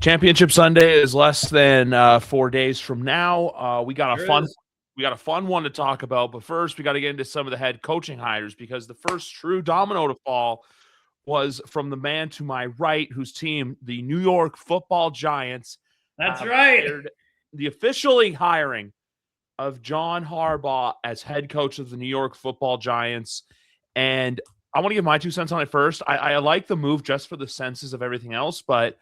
Championship Sunday is less than 4 days from now. We got a fun one to talk about, but first we got to get into some of the head coaching hires because the first true domino to fall was from the man to my right, whose team, the New York Football Giants, that's right, the officially hiring of John Harbaugh as head coach of the New York Football Giants. And I want to give my 2 cents on it first. I like the move just for the senses of everything else, but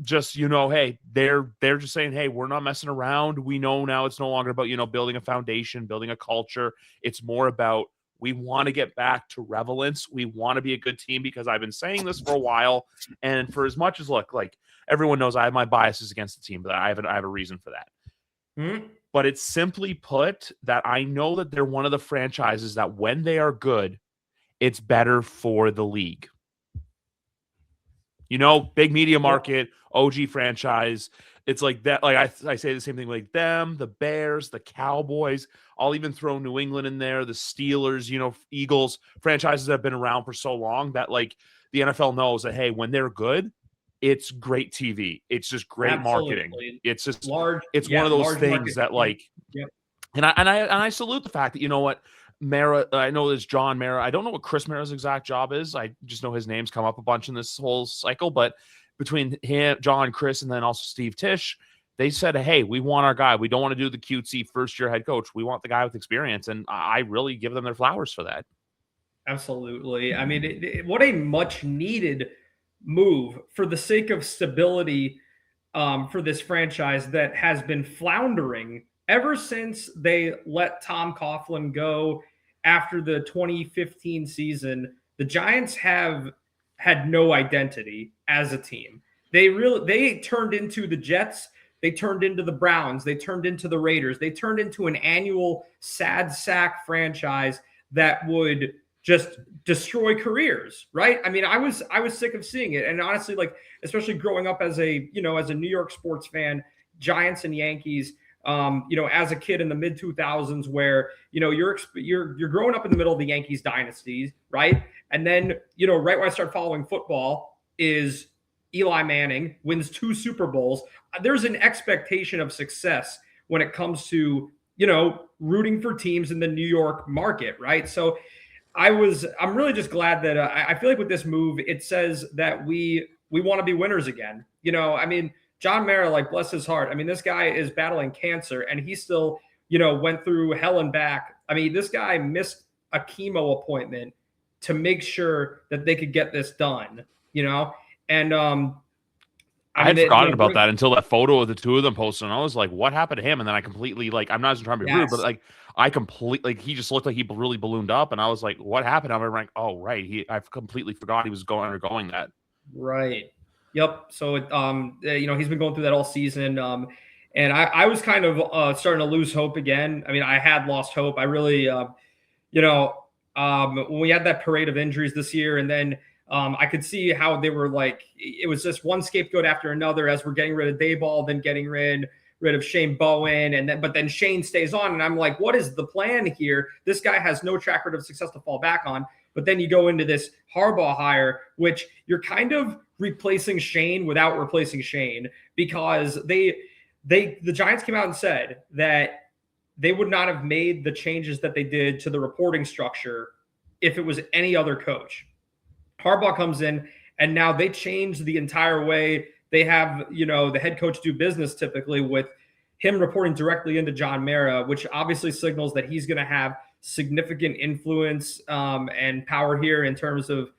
just, hey, they're just saying, hey, we're not messing around. We know now it's no longer about, building a foundation, building a culture. It's more about, we want to get back to relevance. We want to be a good team because I've been saying this for a while. And for as much as, look, like everyone knows I have my biases against the team, but I have a reason for that. Mm-hmm. But it's simply put that I know that they're one of the franchises that when they are good, it's better for the league. Big media market, OG franchise. It's like that. Like I say the same thing, like them, the Bears, the Cowboys. I'll even throw New England in there, the Steelers, Eagles, franchises that have been around for so long that like the NFL knows that, hey, when they're good, it's great TV. It's just great marketing. It's just large. It's one of those things that like, and I salute the fact that, you know what, Mara, I know there's John Mara. I don't know what Chris Mara's exact job is. I just know his name's come up a bunch in this whole cycle. But between him, John, Chris, and then also Steve Tisch, they said, hey, we want our guy. We don't want to do the cutesy first-year head coach. We want the guy with experience. And I really give them their flowers for that. Absolutely. I mean, what a much-needed move for the sake of stability for this franchise that has been floundering ever since they let Tom Coughlin go after the 2015 season. The Giants have had no identity as a team. They turned into the Jets. They turned into the Browns. They turned into the Raiders. They turned into an annual sad sack franchise that would just destroy careers, right? I mean, I was sick of seeing it. And honestly, like, especially growing up as a New York sports fan, Giants and Yankees, as a kid in the mid 2000s, where you're growing up in the middle of the Yankees dynasties, right? And then right when I started following football is Eli Manning wins 2 Super Bowls. There's an expectation of success when it comes to rooting for teams in the New York market, right? So I'm really just glad that I feel like with this move, it says that we want to be winners again. I mean, John Mara, like, bless his heart. I mean, this guy is battling cancer and he still, went through hell and back. I mean, this guy missed a chemo appointment to make sure that they could get this done, and I had forgotten about that until that photo of the two of them posted, and I was like, what happened to him? And then I completely, like, I'm not even trying to be rude, but like, I completely, like, he just looked like he really ballooned up, and I was like, what happened? I'm like, oh, right. I completely forgot he was undergoing that. Right. Yep. So, he's been going through that all season. And I was kind of starting to lose hope again. I mean, I had lost hope. I really, when we had that parade of injuries this year, and then I could see how they were like, it was just one scapegoat after another as we're getting rid of Dayball, then getting rid of Shane Bowen, but then Shane stays on, and I'm like, what is the plan here? This guy has no track record of success to fall back on. But then you go into this Harbaugh hire, which you're kind of replacing Shane without replacing Shane, because the Giants came out and said that they would not have made the changes that they did to the reporting structure if it was any other coach. Harbaugh comes in, and now they change the entire way they have, the head coach do business, typically with him reporting directly into John Mara, which obviously signals that he's going to have significant influence and power here in terms of,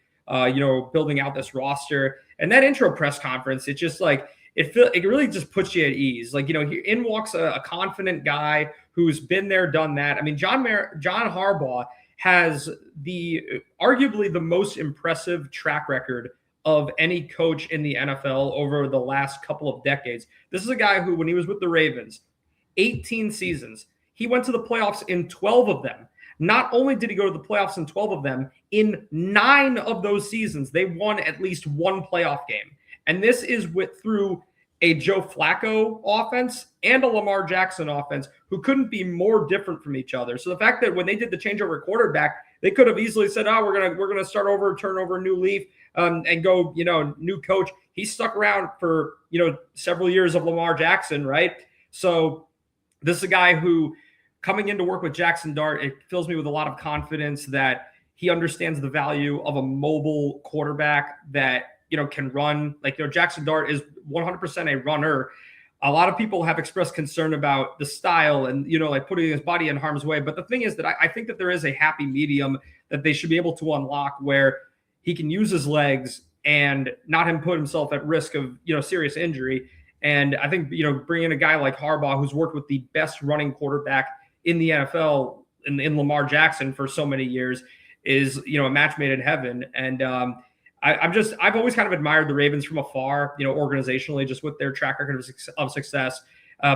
building out this roster. And that intro press conference, it's just like, it really just puts you at ease. Like, in walks a confident guy who's been there, done that. I mean, John Harbaugh has arguably the most impressive track record of any coach in the NFL over the last couple of decades. This is a guy who, when he was with the Ravens, 18 seasons, he went to the playoffs in 12 of them. Not only did he go to the playoffs in 12 of them, in 9 of those seasons, they won at least one playoff game. And this is through a Joe Flacco offense and a Lamar Jackson offense who couldn't be more different from each other. So the fact that when they did the changeover quarterback, they could have easily said, we're gonna start over, turn over a new leaf, and go, new coach. he stuck around for, several years of Lamar Jackson, right? So this is a guy who, coming in to work with Jackson Dart, it fills me with a lot of confidence that he understands the value of a mobile quarterback that, can run. Like, Jackson Dart is 100% a runner. A lot of people have expressed concern about the style and, like putting his body in harm's way. But the thing is that I think that there is a happy medium that they should be able to unlock where he can use his legs and not him put himself at risk of, serious injury. And I think, bringing a guy like Harbaugh, who's worked with the best running quarterback in the NFL in Lamar Jackson for so many years, is, a match made in heaven. And I've always kind of admired the Ravens from afar, organizationally, just with their track record of success,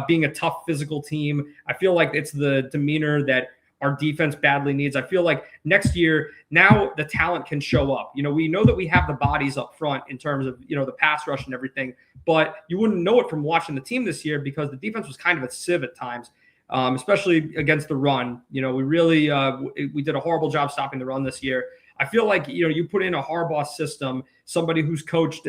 being a tough physical team. I feel like it's the demeanor that our defense badly needs. I feel like next year, now the talent can show up. We know that we have the bodies up front in terms of, the pass rush and everything, but you wouldn't know it from watching the team this year because the defense was kind of a sieve at times, especially against the run. We really, we did a horrible job stopping the run this year. I feel like, you put in a Harbaugh system, somebody who's coached,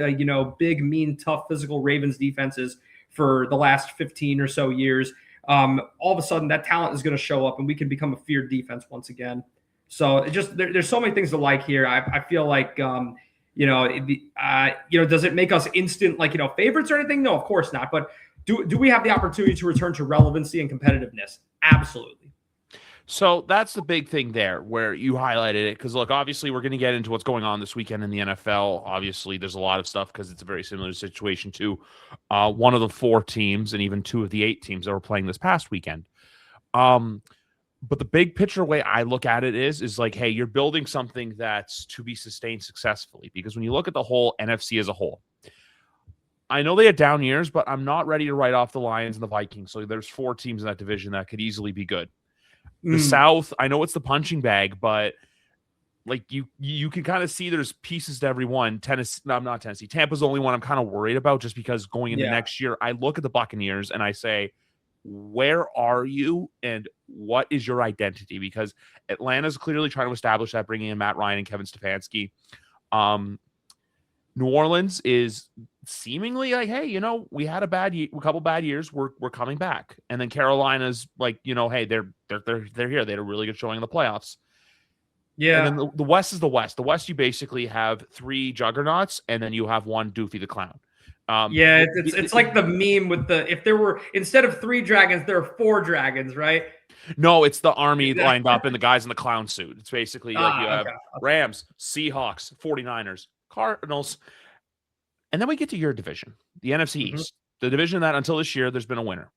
big, mean, tough, physical Ravens defenses for the last 15 or so years. All of a sudden that talent is going to show up and we can become a feared defense once again. So there's so many things to like here. I feel like, does it make us instant, favorites or anything? No, of course not. But do we have the opportunity to return to relevancy and competitiveness? Absolutely. So that's the big thing there where you highlighted it. Because, look, obviously we're going to get into what's going on this weekend in the NFL. Obviously, there's a lot of stuff because it's a very similar situation to one of the 4 teams and even 2 of the 8 teams that were playing this past weekend. But the big picture way I look at it is like, hey, you're building something that's to be sustained successfully. Because when you look at the whole NFC as a whole, I know they had down years, but I'm not ready to write off the Lions and the Vikings. So there's 4 teams in that division that could easily be good. The South, I know it's the punching bag, but like you can kind of see there's pieces to every one. Not Tennessee. Tampa's the only one I'm kind of worried about just because going into next year, I look at the Buccaneers and I say, where are you and what is your identity? Because Atlanta's clearly trying to establish that, bringing in Matt Ryan and Kevin Stefanski. New Orleans is seemingly like, hey, we had a couple bad years. We're coming back. And then Carolina's like, hey, they're here. They had a really good showing in the playoffs. Yeah. And then the West is the West. The West, you basically have 3 juggernauts, and then you have one Doofy the Clown. It's like the meme with if there were, instead of 3 dragons, there are 4 dragons, right? No, it's the army lined up and the guys in the clown suit. It's basically like you have Rams, Seahawks, 49ers, Cardinals. And then we get to your division, the NFC East, the division that until this year, there's been a winner.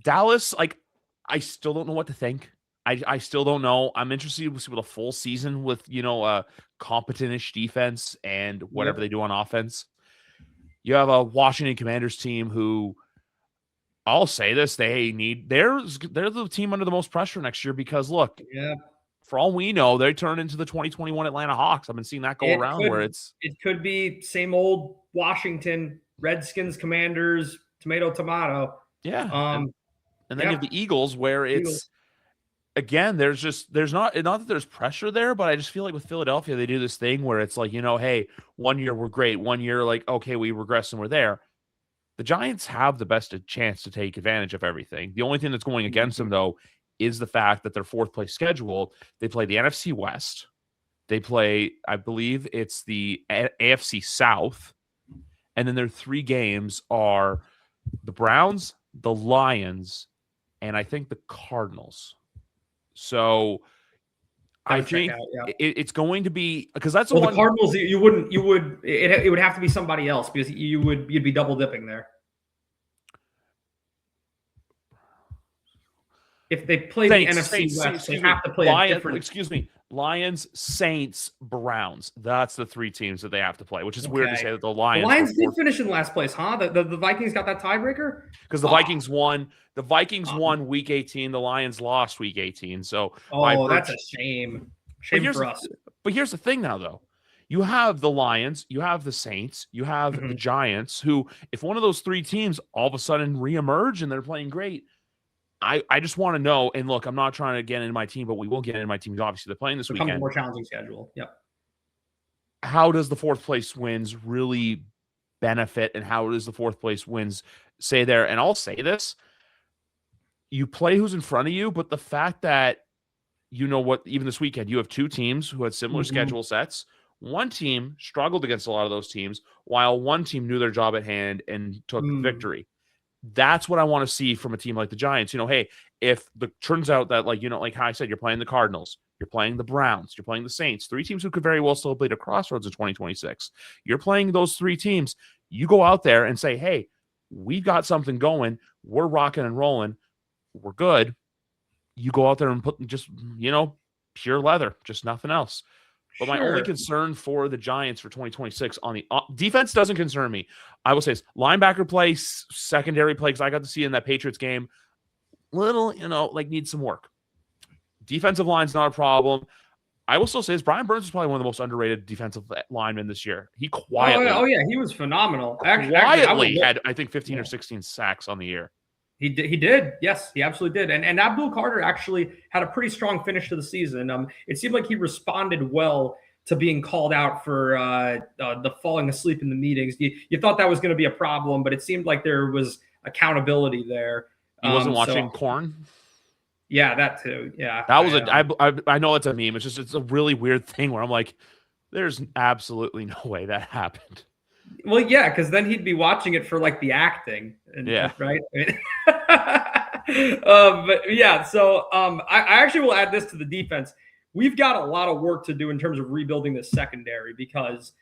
Dallas, like, I still don't know what to think. I still don't know. I'm interested to see with a full season with, a competent-ish defense and whatever they do on offense. You have a Washington Commanders team who, I'll say this, they're the team under the most pressure next year because, look, for all we know, they turn into the 2021 Atlanta Hawks. I've been seeing that go around where it could be same old Washington, Redskins, Commanders, tomato. Yeah. And then you have the Eagles where it's, again, there's not that there's pressure there, but I just feel like with Philadelphia, they do this thing where it's like, hey, one year we're great. One year, like, okay, we regress and we're there. The Giants have the best chance to take advantage of everything. The only thing that's going against them, though, is the fact that their 4th place schedule, they play the NFC West. They play, I believe it's the AFC South. And then their 3 games are the Browns, the Lions, and I think the Cardinals. So I think it's going to be, because that's the Cardinals, it would have to be somebody else because you'd be double dipping there. If they play the NFC West, they have to play a different. Lions, Saints, Browns. That's the 3 teams that they have to play, which is weird to say that the Lions did finish in last place, huh? The Vikings got that tiebreaker? Because the Vikings won. The Vikings won Week 18. The Lions lost Week 18. So that's a shame. Shame for us. But here's the thing now, though. You have the Lions, you have the Saints, you have the Giants, who, if one of those 3 teams all of a sudden reemerge and they're playing great, I just want to know, and look, I'm not trying to get into my team, but we will get into my team. Obviously, they're playing this weekend. A more challenging schedule. Yep. how does the fourth place wins really benefit, and how does the fourth place wins say there? And I'll say this, you play who's in front of you, but the fact that, you know what, even this weekend, you have two teams who had similar schedule sets. One team struggled against a lot of those teams, while one team knew their job at hand and took victory. That's what I want to see from a team like the Giants. You know, hey, if it turns out that, like, you know, like how I said, you're playing the Cardinals, you're playing the Browns, you're playing the Saints, three teams who could very well still play at crossroads in 2026. You're playing those three teams. You go out there and say, hey, we've got something going. We're rocking and rolling. We're good. You go out there and put just, you know, pure leather, just nothing else. But my only concern for the Giants for 2026 on the defense doesn't concern me. I will say this, linebacker play, secondary play, because I got to see in that Patriots game, little, you know, like needs some work. Defensive line's not a problem. I will still say this, Brian Burns is probably one of the most underrated defensive linemen this year. He quietly. Oh yeah, he was phenomenal. Quietly had, I think, 15 or 16 sacks on the year. He did. Yes, he absolutely did. And Abdul Carter actually had a pretty strong finish to the season. It seemed like he responded well to being called out for the falling asleep in the meetings. You thought that was going to be a problem, but it seemed like there was accountability there. He wasn't watching Corn? Yeah, that too. Yeah. That was I know it's a meme. It's a really weird thing where I'm like, there's absolutely no way that happened. Well, yeah, because then he'd be watching it for like the acting, right? But yeah, so I actually will add this to the defense. We've got a lot of work to do in terms of rebuilding the secondary, because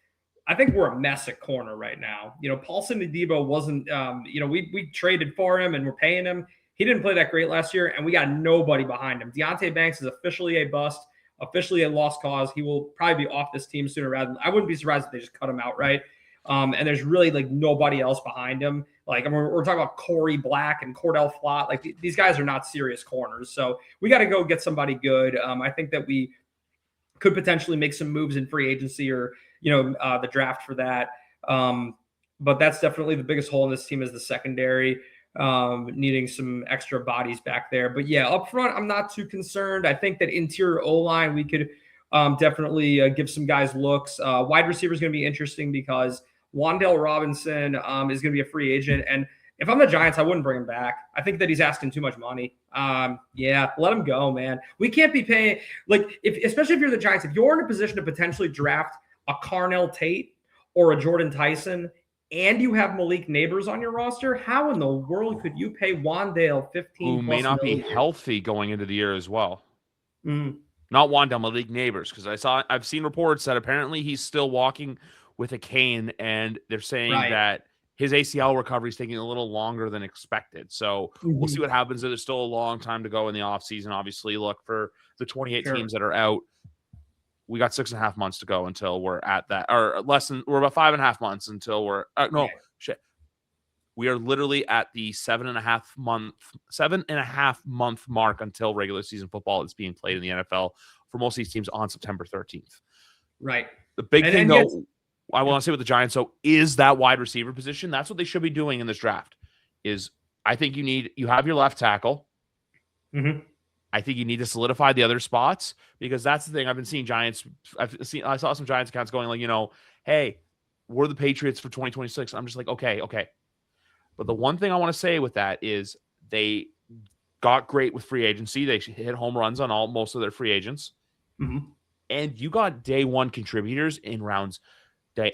I think we're a mess at corner right now. You know, Paulson Adebo wasn't. You know, we traded for him and we're paying him. He didn't play that great last year, and we got nobody behind him. Deonte Banks is officially a bust, officially a lost cause. He will probably be off this team sooner rather than. I wouldn't be surprised if they just cut him out, right? And there's really like nobody else behind him. Like, I mean, we're talking about Corey Black and Cordell Flott. Like, these guys are not serious corners. So we got to go get somebody good. I think that we could potentially make some moves in free agency or, you know, the draft for that. But that's definitely the biggest hole in this team is the secondary, needing some extra bodies back there. But yeah, up front, I'm not too concerned. I think that interior O-line, we could definitely give some guys looks. Wide receiver is going to be interesting because Wan'Dale Robinson is going to be a free agent. And if I'm the Giants, I wouldn't bring him back. I think that he's asking too much money. Yeah, let him go, man. We can't be paying, like, especially if you're the Giants, if you're in a position to potentially draft a Carnell Tate or a Jordan Tyson and you have Malik Neighbors on your roster, how in the world could you pay Wan'Dale 15 who may not be healthy going into the year as well? Not Wan'Dale, Malik Neighbors, because I've seen reports that apparently he's still walking with a cane, and they're saying that his ACL recovery is taking a little longer than expected. So we'll see what happens. There's still a long time to go in the offseason. Obviously, look, for the 28 teams that are out, we got 6.5 months to go until we're at that, or less than, we're about 5.5 months until we're, we are literally at the 7.5 month mark until regular season football is being played in the NFL for most of these teams on September 13th. Right. The big thing, though, I want to say with the Giants, so is that wide receiver position. That's what they should be doing in this draft. Is I think you have your left tackle. I think you need to solidify the other spots, because that's the thing. I've been seeing Giants. I saw some Giants accounts going like, you know, hey, we're the Patriots for 2026. I'm just like, okay. But the one thing I want to say with that is they got great with free agency. They hit home runs on most of their free agents. And you got day one contributors in rounds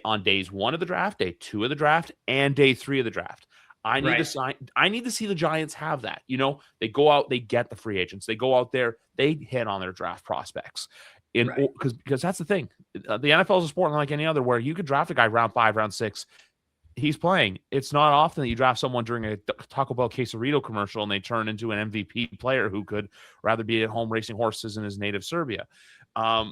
on days 1 of the draft, day 2 of the draft, and day 3 of the draft. I need to see the Giants have that. You know, they go out, they get the free agents. They go out there, they hit on their draft prospects. Because that's the thing. The NFL is a sport unlike any other where you could draft a guy round 5, round 6. He's playing. It's not often that you draft someone during a Taco Bell quesarito commercial and they turn into an MVP player who could rather be at home racing horses in his native Serbia. For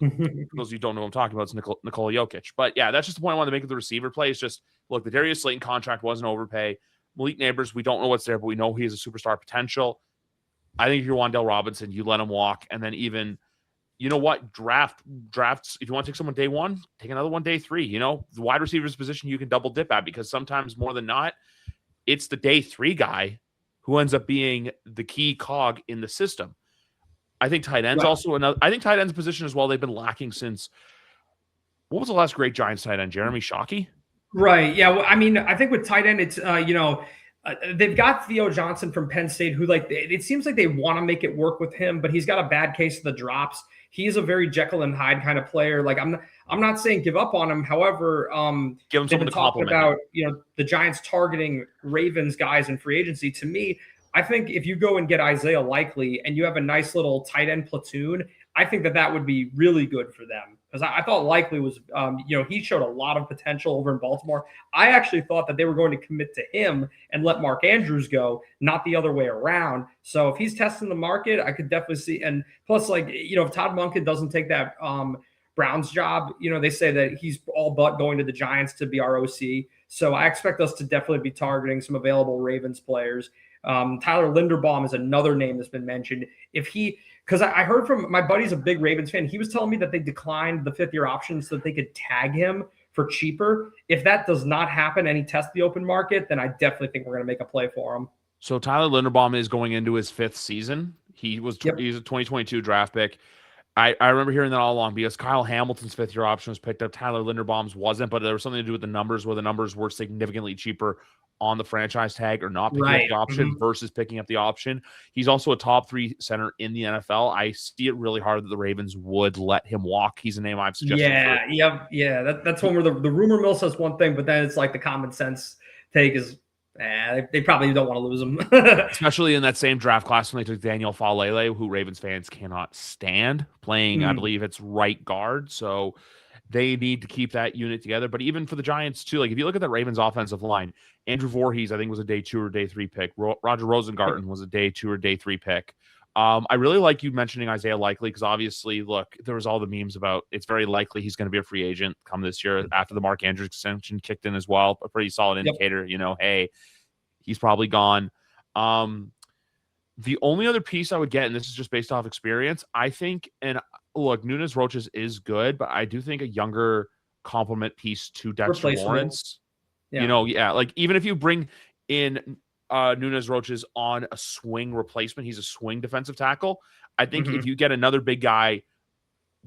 those of you who don't know what I'm talking about, it's Nikola Jokic. But yeah, that's just the point I wanted to make with the receiver play. Is just, look, the Darius Slayton contract wasn't overpay. Malik Neighbors, we don't know what's there, but we know he has a superstar potential. I think if you're Wan'Dale Robinson, you let him walk. And then even, you know what, drafts, if you want to take someone day 1, take another one day 3. You know, the wide receiver's position you can double dip at, because sometimes more than not, it's the day 3 guy who ends up being the key cog in the system. I think tight end's also another. I think tight end's position as well. They've been lacking since What was the last great Giants tight end? Jeremy Shockey? Right. Yeah. Well, I mean, I think with tight end, it's they've got Theo Johnson from Penn State, who it seems like they want to make it work with him, but he's got a bad case of the drops. He's a very Jekyll and Hyde kind of player. Like I'm not saying give up on him. However, Give him they've been someone to talking compliment about him. the Giants targeting Ravens guys in free agency. To me, I think if you go and get Isaiah Likely and you have a nice little tight end platoon, I think that would be really good for them, because I thought Likely was, he showed a lot of potential over in Baltimore. I actually thought that they were going to commit to him and let Mark Andrews go, not the other way around. So if he's testing the market, I could definitely see. And plus, if Todd Monken doesn't take that Browns job, they say that he's all but going to the Giants to be our OC. So I expect us to definitely be targeting some available Ravens players. Tyler Linderbaum is another name that's been mentioned. Because I heard from my buddy's a big Ravens fan. He was telling me that they declined the 5th-year option so that they could tag him for cheaper. If that does not happen and he tests the open market, then I definitely think we're going to make a play for him. So Tyler Linderbaum is going into his 5th season. He's a 2022 draft pick. I remember hearing that all along, because Kyle Hamilton's 5th-year option was picked up. Tyler Linderbaum's wasn't, but there was something to do with the numbers, where the numbers were significantly cheaper on the franchise tag or not picking up the option versus picking up the option. He's also a top 3 center in the NFL. I see it really hard that the Ravens would let him walk. He's a name I've suggested. That's one where the rumor mill says one thing, but then it's like the common sense take is they probably don't want to lose him. Especially in that same draft class when they took Daniel Falele, who Ravens fans cannot stand, playing, I believe it's right guard. So they need to keep that unit together. But even for the Giants too, like if you look at the Ravens offensive line, Andrew Voorhees, I think, was a day 2 or day 3 pick. Roger Rosengarten was a day 2 or day 3 pick. I really like you mentioning Isaiah Likely, because obviously, look, there was all the memes about it's very likely he's going to be a free agent come this year after the Mark Andrews extension kicked in as well. A pretty solid indicator, hey, he's probably gone. The only other piece I would get, and this is just based off experience, I think, and look, Nunez Roches is good, but I do think a younger complement piece to Dexter Lawrence. Like even if you bring in Nunez Roches on a swing replacement, he's a swing defensive tackle. I think if you get another big guy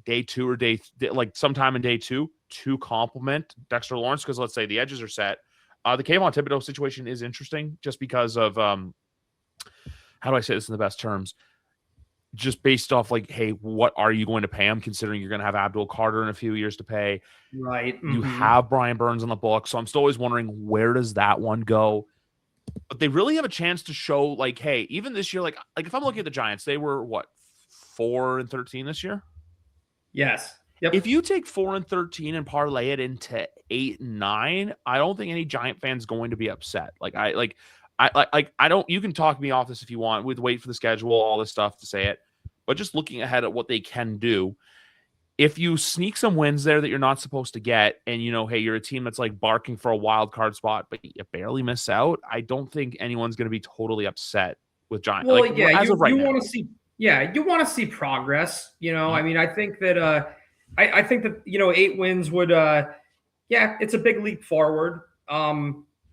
day 2 or like sometime in day 2 to complement Dexter Lawrence, because let's say the edges are set. The Kayvon Thibodeau situation is interesting just because of how do I say this in the best terms? Just based off like, hey, what are you going to pay him, considering you're going to have Abdul Carter in a few years to pay? Right. You have Brian Burns on the book. So I'm still always wondering, where does that one go? But they really have a chance to show, like, hey, even this year, like if I'm looking at the Giants, they were what, 4-13 this year? Yes. Yep. If you take 4-13 and parlay it into 8-9, I don't think any Giant fan's going to be upset. I don't. You can talk me off this if you want. With wait for the schedule, all this stuff to say it, but just looking ahead at what they can do, if you sneak some wins there that you're not supposed to get, and hey, you're a team that's like barking for a wild card spot, but you barely miss out. I don't think anyone's going to be totally upset with Giants. Well, you want to see, you want to see progress. I mean, I think that, I think that 8 wins would, it's a big leap forward.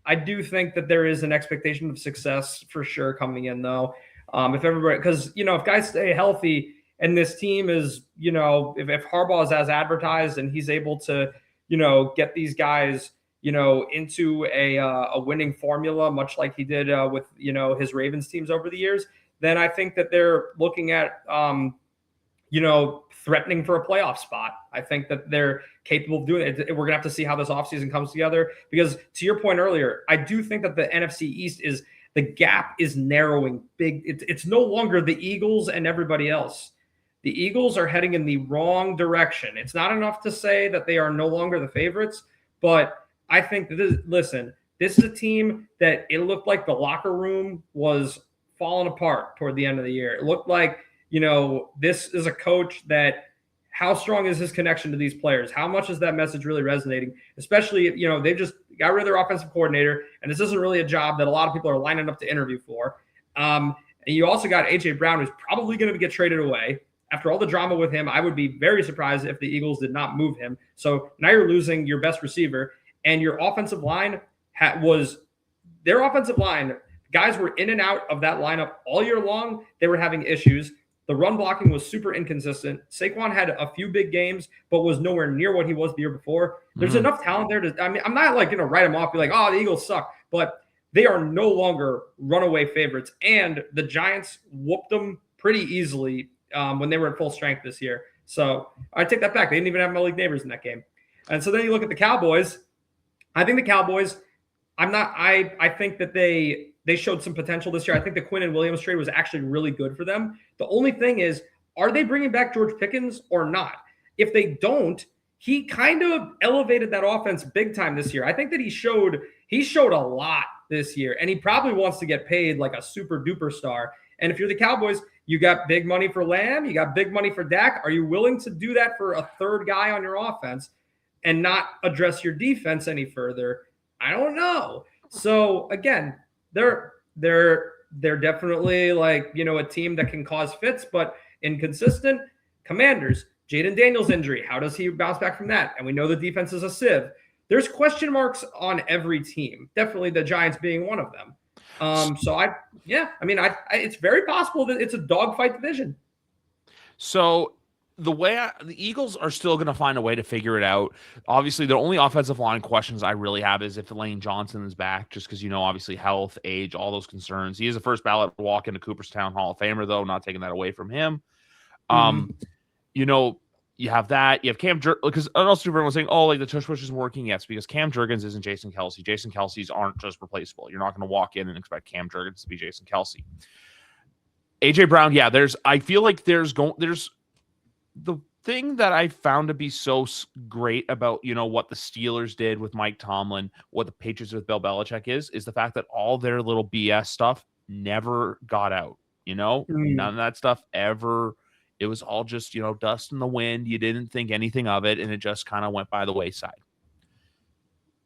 I do think that there is an expectation of success for sure coming in, though. If everybody, because if guys stay healthy and this team is, if Harbaugh is as advertised and he's able to, get these guys, into a winning formula, much like he did with his Ravens teams over the years, then I think that they're looking at threatening for a playoff spot. I think that they're capable of doing it. We're going to have to see how this offseason comes together, because to your point earlier, I do think that the NFC East the gap is narrowing big. It's no longer the Eagles and everybody else. The Eagles are heading in the wrong direction. It's not enough to say that they are no longer the favorites, but I think that this is a team that it looked like the locker room was falling apart toward the end of the year. It looked like, this is a coach that, how strong is his connection to these players? How much is that message really resonating? Especially, they've just got rid of their offensive coordinator, and this isn't really a job that a lot of people are lining up to interview for. And you also got A.J. Brown, who's probably going to get traded away. After all the drama with him, I would be very surprised if the Eagles did not move him. So now you're losing your best receiver, and your offensive line their offensive line. Guys were in and out of that lineup all year long. They were having issues. The run blocking was super inconsistent. Saquon had a few big games, but was nowhere near what he was the year before. There's enough talent there to, I mean, I'm not like going to write them off, be like, oh, the Eagles suck, but they are no longer runaway favorites. And the Giants whooped them pretty easily when they were at full strength this year. So I take that back. They didn't even have Malik Neighbors in that game. And so then you look at the Cowboys. I think the Cowboys, I think that they showed some potential this year. I think the Quinn and Williams trade was actually really good for them. The only thing is, are they bringing back George Pickens or not? If they don't, he kind of elevated that offense big time this year. I think that he showed a lot this year, and he probably wants to get paid like a super duper star. And if you're the Cowboys, you got big money for Lamb, you got big money for Dak. Are you willing to do that for a third guy on your offense and not address your defense any further? I don't know. So again, they're definitely like, a team that can cause fits, but inconsistent. Commanders, Jaden Daniels injury. How does he bounce back from that? And we know the defense is a sieve. There's question marks on every team. Definitely the Giants being one of them. It's very possible that it's a dogfight division. So the Eagles are still going to find a way to figure it out. Obviously, the only offensive line questions I really have is if Lane Johnson is back, just because, obviously health, age, all those concerns. He is a first ballot walk into Cooperstown Hall of Famer, though, not taking that away from him. You have that. You have Cam Jurgens, because also everyone was saying, the tush push is working. Yes, because Cam Jurgens isn't Jason Kelce. Jason Kelce's aren't just replaceable. You're not going to walk in and expect Cam Jurgens to be Jason Kelce. AJ Brown, yeah, I feel like there's the thing that I found to be so great about, what the Steelers did with Mike Tomlin, what the Patriots did with Bill Belichick is the fact that all their little BS stuff never got out, none of that stuff ever. It was all just, dust in the wind. You didn't think anything of it, and it just kind of went by the wayside.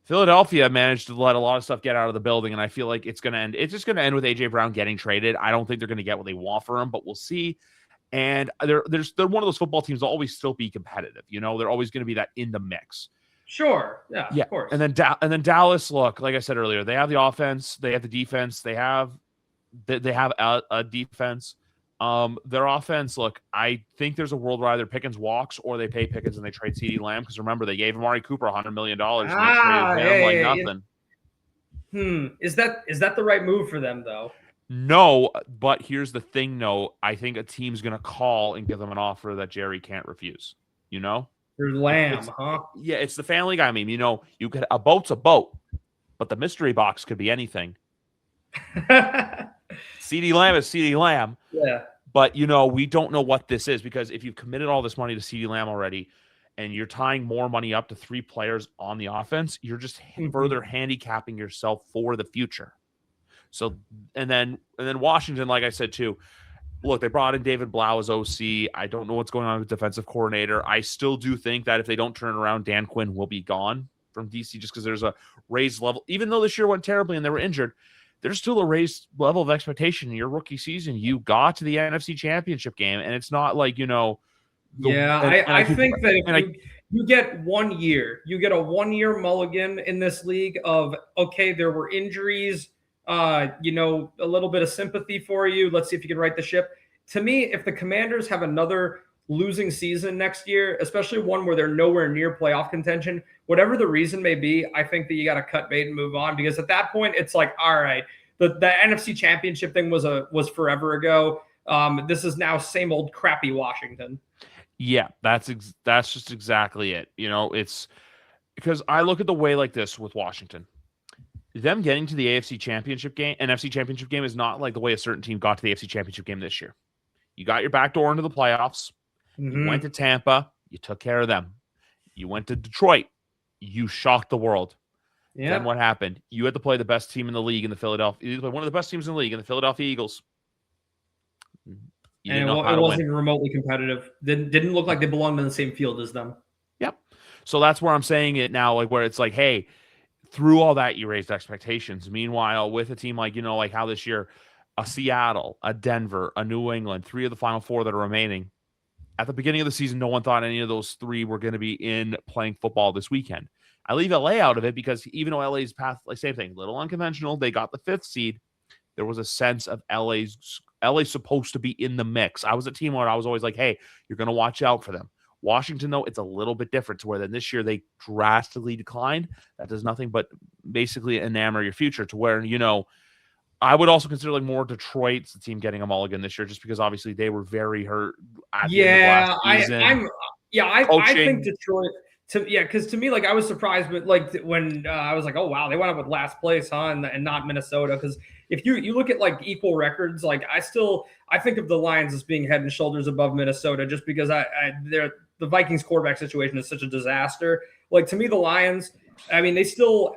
Philadelphia managed to let a lot of stuff get out of the building, and I feel like it's going to end. It's just going to end with A.J. Brown getting traded. I don't think they're going to get what they want for him, but we'll see. And they're one of those football teams that will always still be competitive. They're always going to be that in the mix. Sure. Yeah, of course. And then Dallas, look, like I said earlier, they have the offense, they have the defense, they have a defense. Their offense, look, I think there's a world where either Pickens walks or they pay Pickens and they trade CeeDee Lamb, because remember, they gave Amari Cooper $100 million and they traded him nothing. Is that the right move for them, though? No, but here's the thing, though. I think a team's going to call and give them an offer that Jerry can't refuse, For Lamb, huh? Yeah, it's the Family Guy meme. You could, a boat's a boat, but the mystery box could be anything. CeeDee Lamb is CeeDee Lamb. Yeah. But, we don't know what this is, because if you've committed all this money to CeeDee Lamb already and you're tying more money up to 3 players on the offense, you're just further handicapping yourself for the future. So, and then Washington, like I said, too, look, they brought in David Blau as OC. I don't know what's going on with defensive coordinator. I still do think that if they don't turn around, Dan Quinn will be gone from DC, just because there's a raised level. Even though this year went terribly and they were injured, there's still a raised level of expectation in your rookie season. You got to the NFC Championship game, and it's not like, I think that if you get 1 year, you get a 1 year mulligan in this league of, okay, there were injuries, a little bit of sympathy for you. Let's see if you can right the ship. To me, if the Commanders have another losing season next year, especially one where they're nowhere near playoff contention, whatever the reason may be, I think that you got to cut bait and move on, because at that point it's like, all right, the NFC Championship thing was forever ago. This is now same old crappy Washington. Yeah, that's just exactly it. It's because I look at the way like this with Washington. Them getting to the NFC Championship game is not like the way a certain team got to the AFC Championship game this year. You got your back door into the playoffs. You went to Tampa. You took care of them. You went to Detroit. You shocked the world. Yeah. Then what happened? You had to play the best team in the league in the Philadelphia. You played one of the best teams in the league in the Philadelphia Eagles. It wasn't even remotely competitive. Didn't look like they belonged on the same field as them. Yep. So that's where I'm saying it now, like where it's like, hey, through all that, you raised expectations. Meanwhile, with a team like, like how this year, a Seattle, a Denver, a New England, 3 of the final 4 that are remaining. At the beginning of the season, no one thought any of those 3 were going to be in playing football this weekend. I leave LA out of it because even though LA's path, like same thing, little unconventional, they got the 5th seed. There was a sense of LA's LA's supposed to be in the mix. I was a team where I was always like, hey, you're going to watch out for them. Washington, though, it's a little bit different to where then this year they drastically declined. That does nothing but basically enamor your future to where, I would also consider like more Detroit's the team getting a mulligan this year, just because obviously they were very hurt at the end of last season. I think Detroit. Because to me, like I was surprised, but like when I was like, oh wow, they went up with last place, huh, and not Minnesota. Because if you look at like equal records, like I think of the Lions as being head and shoulders above Minnesota, just because the Vikings quarterback situation is such a disaster. Like to me, the Lions, I mean, they still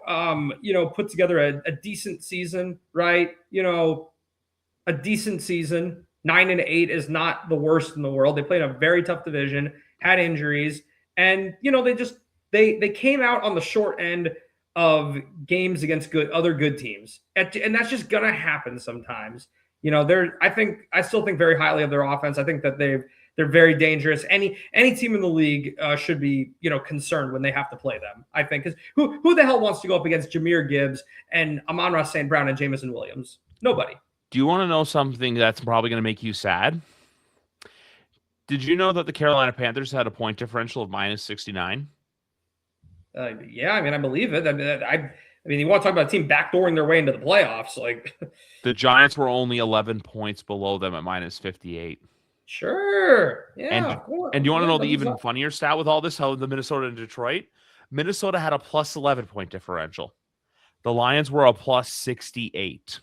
put together a decent season, right? A decent season. 9-8 is not the worst in the world. They played a very tough division, had injuries. And they came out on the short end of games against other good teams, and that's just gonna happen sometimes. I still think very highly of their offense. I think that they're very dangerous. Any team in the league should be concerned when they have to play them. I think because who the hell wants to go up against Jahmyr Gibbs and Amon-Ra St. Brown and Jameson Williams? Nobody. Do you want to know something that's probably going to make you sad? Did you know that the Carolina Panthers had a point differential of -69? Yeah, I mean, I believe it. I mean, you want to talk about a team backdooring their way into the playoffs? Like the Giants were only 11 points below them at -58. Sure. Yeah. And do you want to know the even funnier stat with all this? How the Minnesota and Detroit? Minnesota had a +11 point differential. The Lions were a +68.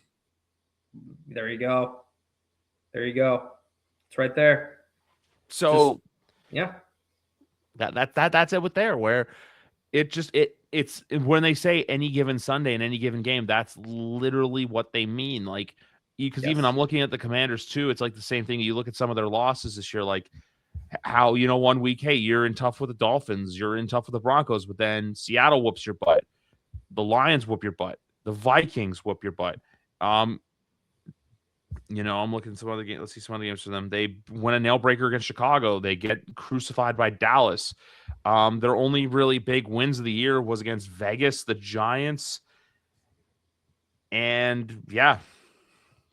There you go. It's right there. So, yeah, that's it with there where it's when they say any given Sunday in any given game, that's literally what they mean. Like, because even I'm looking at the Commanders too. It's like the same thing. You look at some of their losses this year, like how, 1 week, hey, you're in tough with the Dolphins, you're in tough with the Broncos, but then Seattle whoops your butt. The Lions whoop your butt. The Vikings whoop your butt. I'm looking at some other games. Let's see some other games for them. They win a nail breaker against Chicago. They get crucified by Dallas. Their only really big wins of the year was against Vegas, the Giants. And yeah,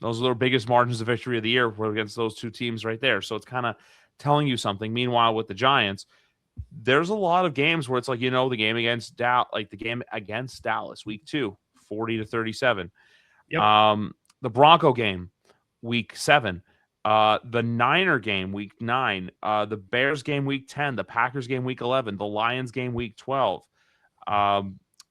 those are their biggest margins of victory of the year were against those two teams right there. So it's kind of telling you something. Meanwhile, with the Giants, there's a lot of games where it's like, the game against Dallas, week 2, 40-37. Yep. The Bronco game, week 7, the Niner game, week 9, the Bears game, week 10, the Packers game, week 11, the Lions game, week 12,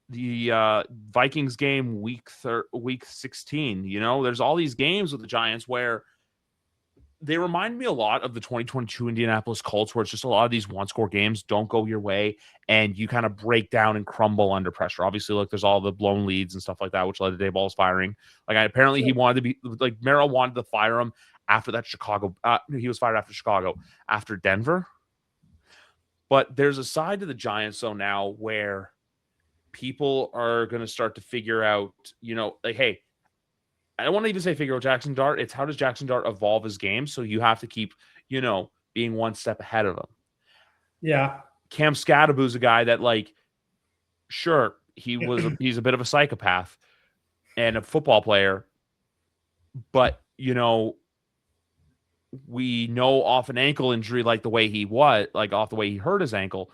the Vikings game, week 16. There's all these games with the Giants where they remind me a lot of the 2022 Indianapolis Colts, where it's just a lot of these one-score games don't go your way, and you kind of break down and crumble under pressure. Obviously, look, there's all the blown leads and stuff like that, which led to Dayball's firing. Apparently he wanted to be like Merrill wanted to fire him after that Chicago. He was fired after Chicago, after Denver. But there's a side to the Giants though now where people are going to start to figure out, like, hey, I don't want to even say figure out Jackson Dart. It's how does Jackson Dart evolve his game? So you have to keep, being one step ahead of him. Yeah. Cam Scadaboo's a guy that, like, sure, he's a bit of a psychopath and a football player, but, we know off an ankle injury, like the way he was, like off the way he hurt his ankle,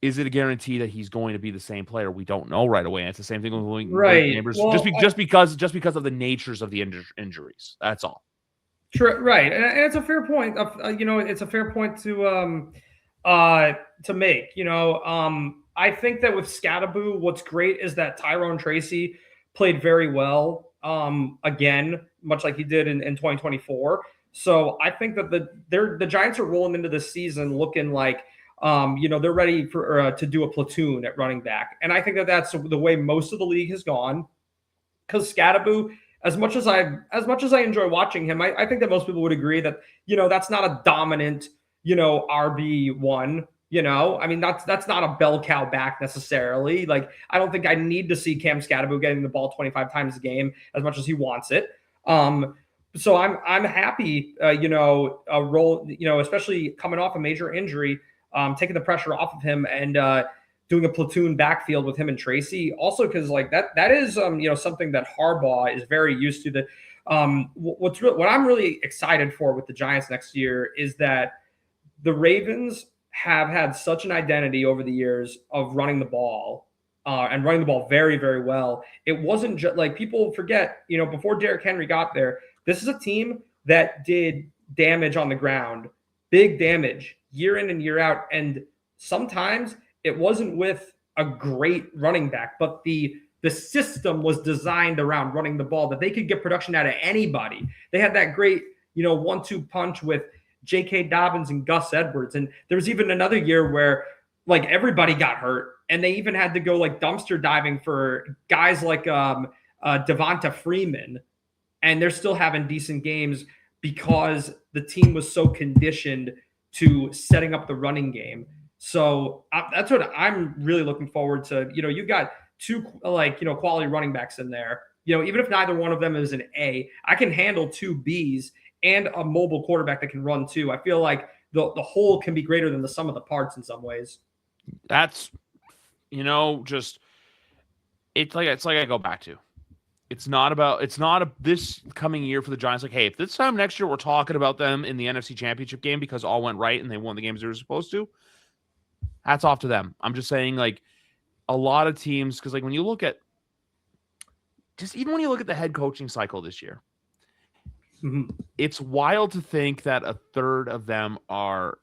is it a guarantee that he's going to be the same player? We don't know right away. And it's the same thing with neighbors, just because of the natures of the injuries. That's all. Sure, right, and it's a fair point. It's a fair point to make. I think that with Scadaboo, what's great is that Tyrone Tracy played very well. Again, much like he did in 2024. So I think that the Giants are rolling into this season looking like. They're ready to do a platoon at running back. And I think that that's the way most of the league has gone. Because Scadaboo, as much as I enjoy watching him, I think that most people would agree that, that's not a dominant, RB1. I mean, that's not a bell cow back necessarily. Like, I don't think I need to see Cam Scadaboo getting the ball 25 times a game as much as he wants it. So I'm happy, especially coming off a major injury, taking the pressure off of him and doing a platoon backfield with him and Tracy. Also, because like that is something that Harbaugh is very used to. That what I'm really excited for with the Giants next year is that the Ravens have had such an identity over the years of running the ball and running the ball very, very well. It wasn't just like people forget, before Derrick Henry got there, this is a team that did damage on the ground, big damage year in and year out. And sometimes it wasn't with a great running back, but the system was designed around running the ball that they could get production out of anybody. They had that great, 1-2 punch with J.K. Dobbins and Gus Edwards. And there was even another year where like everybody got hurt and they even had to go like dumpster diving for guys like Devonta Freeman. And they're still having decent games because the team was so conditioned to setting up the running game. So that's what I'm really looking forward to. You've got two quality running backs in there. Even if neither one of them is an A, I can handle two Bs and a mobile quarterback that can run too. I feel like the whole can be greater than the sum of the parts in some ways. That's, just it's like I go back to. It's not this coming year for the Giants. Like, hey, if this time next year we're talking about them in the NFC Championship game because all went right and they won the games they were supposed to, hats off to them. I'm just saying, like, a lot of teams, because like when you look at the head coaching cycle this year, it's wild to think that a third of them are,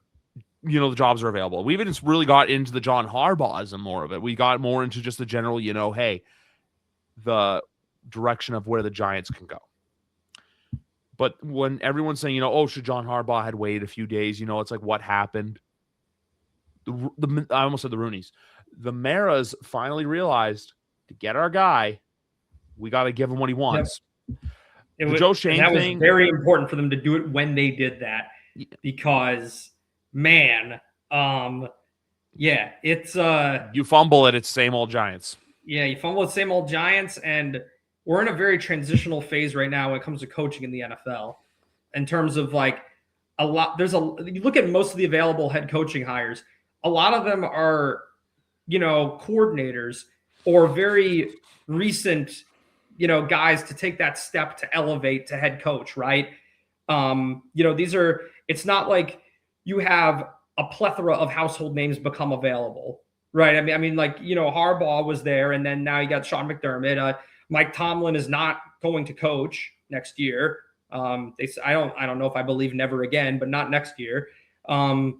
the jobs are available. We even just really got into the John Harbaugh-ism more of it. We got more into just the general, hey, the direction of where the Giants can go. But when everyone's saying, should John Harbaugh had waited a few days, it's like, what happened? I almost said the Roonies. The Maras finally realized to get our guy, we got to give him what he wants. Yep. The Joe Shane thing was very important for them to do it when they did that, because man, it's you fumble it, it's same old Giants. Yeah, you fumble it, same old Giants, and we're in a very transitional phase right now when it comes to coaching in the NFL. In terms of like you look at most of the available head coaching hires, a lot of them are, coordinators or very recent, guys to take that step to elevate to head coach, right? It's not like you have a plethora of household names become available, right? I mean, Harbaugh was there, and then now you got Sean McDermott. Mike Tomlin is not going to coach next year. I don't know if I believe never again, but not next year.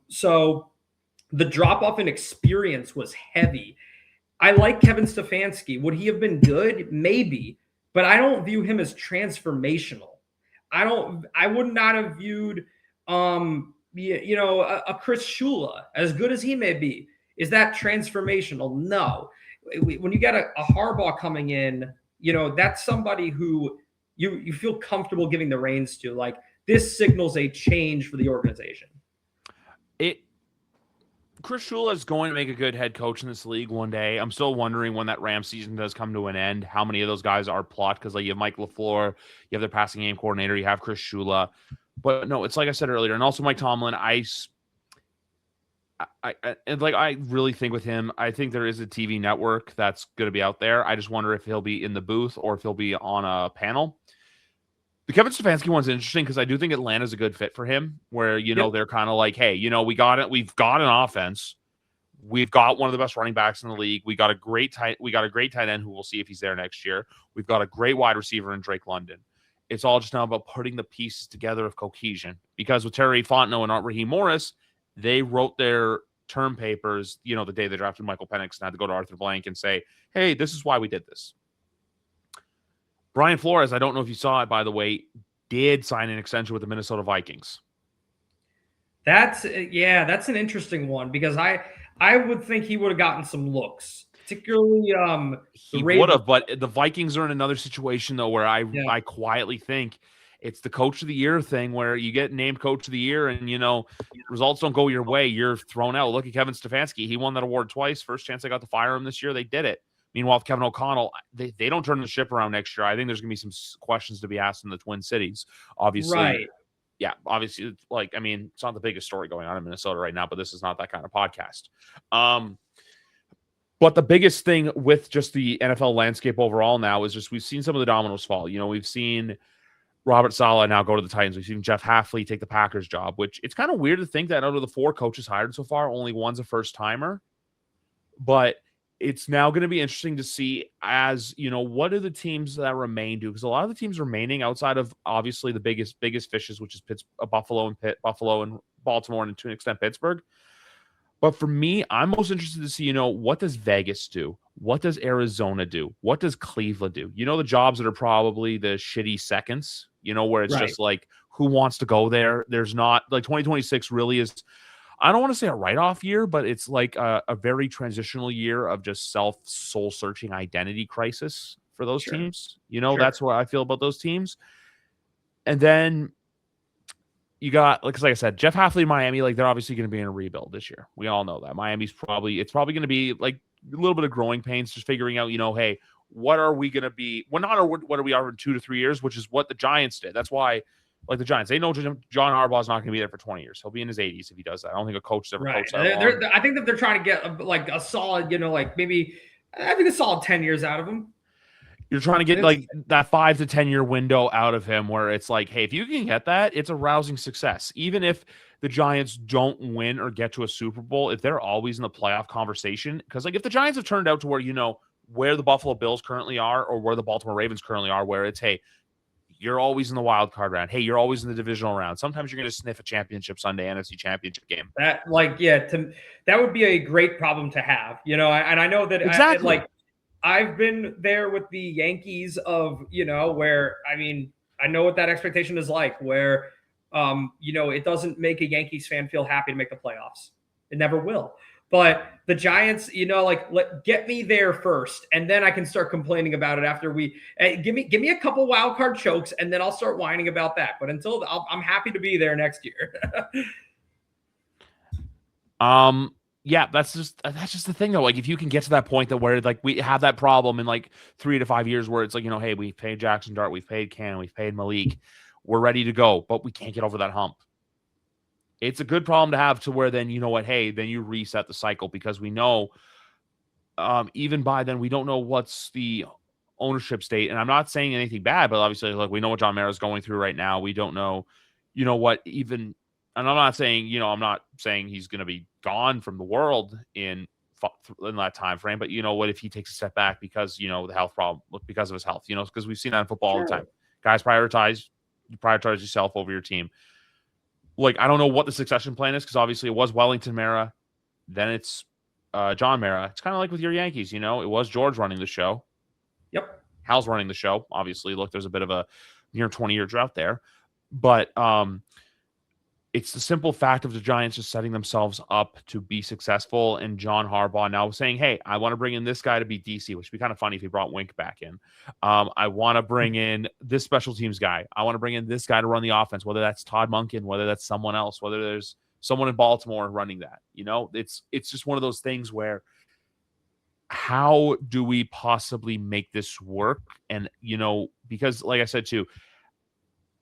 So the drop off in experience was heavy. I like Kevin Stefanski. Would he have been good? Maybe, but I don't view him as transformational. I would not have viewed, a Chris Shula, as good as he may be. Is that transformational? No. When you get a Harbaugh coming in, that's somebody who you feel comfortable giving the reins to. Like, this signals a change for the organization. Chris Shula is going to make a good head coach in this league one day. I'm still wondering when that Rams season does come to an end, how many of those guys are plucked, because like you have Mike LaFleur, you have their passing game coordinator, you have Chris Shula. But no, it's like I said earlier, and also Mike Tomlin, I really think with him, I think there is a TV network that's going to be out there. I just wonder if he'll be in the booth or if he'll be on a panel. The Kevin Stefanski one's interesting because I do think Atlanta's a good fit for him, where, they're kind of like, hey, we got it. We've got an offense. We've got one of the best running backs in the league. We got a great tight end who we'll see if he's there next year. We've got a great wide receiver in Drake London. It's all just now about putting the pieces together of cohesion, because with Terry Fontenot and Raheem Morris, they wrote their term papers, the day they drafted Michael Penix, and had to go to Arthur Blank and say, hey, this is why we did this. Brian Flores, I don't know if you saw it, by the way, did sign an extension with the Minnesota Vikings. That's an interesting one, because I would think he would have gotten some looks, particularly he would have, but the Vikings are in another situation though where I quietly think it's the coach of the year thing, where you get named coach of the year and results don't go your way, you're thrown out. Look at Kevin Stefanski. He won that award twice. First chance they got to fire him this year, they did it. Meanwhile, with Kevin O'Connell, they don't turn the ship around next year. I think there's going to be some questions to be asked in the Twin Cities. Obviously, right. Yeah, obviously, it's not the biggest story going on in Minnesota right now, but this is not that kind of podcast. But the biggest thing with just the NFL landscape overall now is just we've seen some of the dominoes fall. We've seen Robert Saleh now go to the Titans. We've seen Jeff Hafley take the Packers job, which it's kind of weird to think that out of the 4 coaches hired so far, only one's a first-timer. But it's now going to be interesting to see what do the teams that remain do? Because a lot of the teams remaining outside of obviously the biggest fishes, which is Buffalo and Baltimore, and to an extent Pittsburgh. But for me, I'm most interested to see, what does Vegas do? What does Arizona do? What does Cleveland do? The jobs that are probably the shitty seconds, where it's just like, who wants to go there? There's not like 2026 really is, I don't want to say a write-off year, but it's like a very transitional year of just soul-searching identity crisis for those teams. That's what I feel about those teams. And then you got, like I said, Jeff Hafley, Miami, like they're obviously going to be in a rebuild this year. We all know that. Miami's probably going to be like a little bit of growing pains, just figuring out, hey, what are we going to be? Well, not what are we are in 2 to 3 years, which is what the Giants did. That's why, like the Giants, they know John Harbaugh is not going to be there for 20 years. He'll be in his 80s if he does that. I don't think a coach has ever coached that long. I think that they're trying to get a solid, maybe I think a solid 10 years out of him. You're trying to get like that 5 to 10 year window out of him where it's like, hey, if you can get that, it's a rousing success. Even if the Giants don't win or get to a Super Bowl, if they're always in the playoff conversation, because like if the Giants have turned out to where the Buffalo Bills currently are or where the Baltimore Ravens currently are, where it's, hey, you're always in the wild card round. Hey, you're always in the divisional round. Sometimes you're going to sniff a championship Sunday NFC championship game. That would be a great problem to have, and I know that exactly. I've been there with the Yankees of, where, I know what that expectation is like, where, it doesn't make a Yankees fan feel happy to make the playoffs. It never will. But the Giants, get me there first, and then I can start complaining about it after give me a couple wild card chokes, and then I'll start whining about that. But until I'm happy to be there next year. Yeah, that's just the thing though. Like if you can get to that point that where like we have that problem in like 3 to 5 years where it's like, hey, we've paid Jackson Dart, we've paid Cannon, we've paid Malik, we're ready to go, but we can't get over that hump. It's a good problem to have to where then, hey, then you reset the cycle because we know even by then we don't know what's the ownership state. And I'm not saying anything bad, but obviously like we know what John Mara is going through right now. We don't know, what even. And I'm not saying, he's going to be gone from the world in that time frame, but what if he takes a step back because, the health problem, because of his health, because we've seen that in football all the time. Guys prioritize yourself over your team. Like, I don't know what the succession plan is because obviously it was Wellington Mara, then it's John Mara. It's kind of like with your Yankees, it was George running the show. Yep. Hal's running the show. Obviously, look, there's a bit of a near 20-year drought there, but it's the simple fact of the Giants just setting themselves up to be successful, and John Harbaugh now saying, hey, I want to bring in this guy to be DC, which would be kind of funny if he brought Wink back in. I want to bring in this special teams guy. I want to bring in this guy to run the offense, whether that's Todd Monken, whether that's someone else, whether there's someone in Baltimore running that. It's just one of those things where how do we possibly make this work? And, because like I said, too,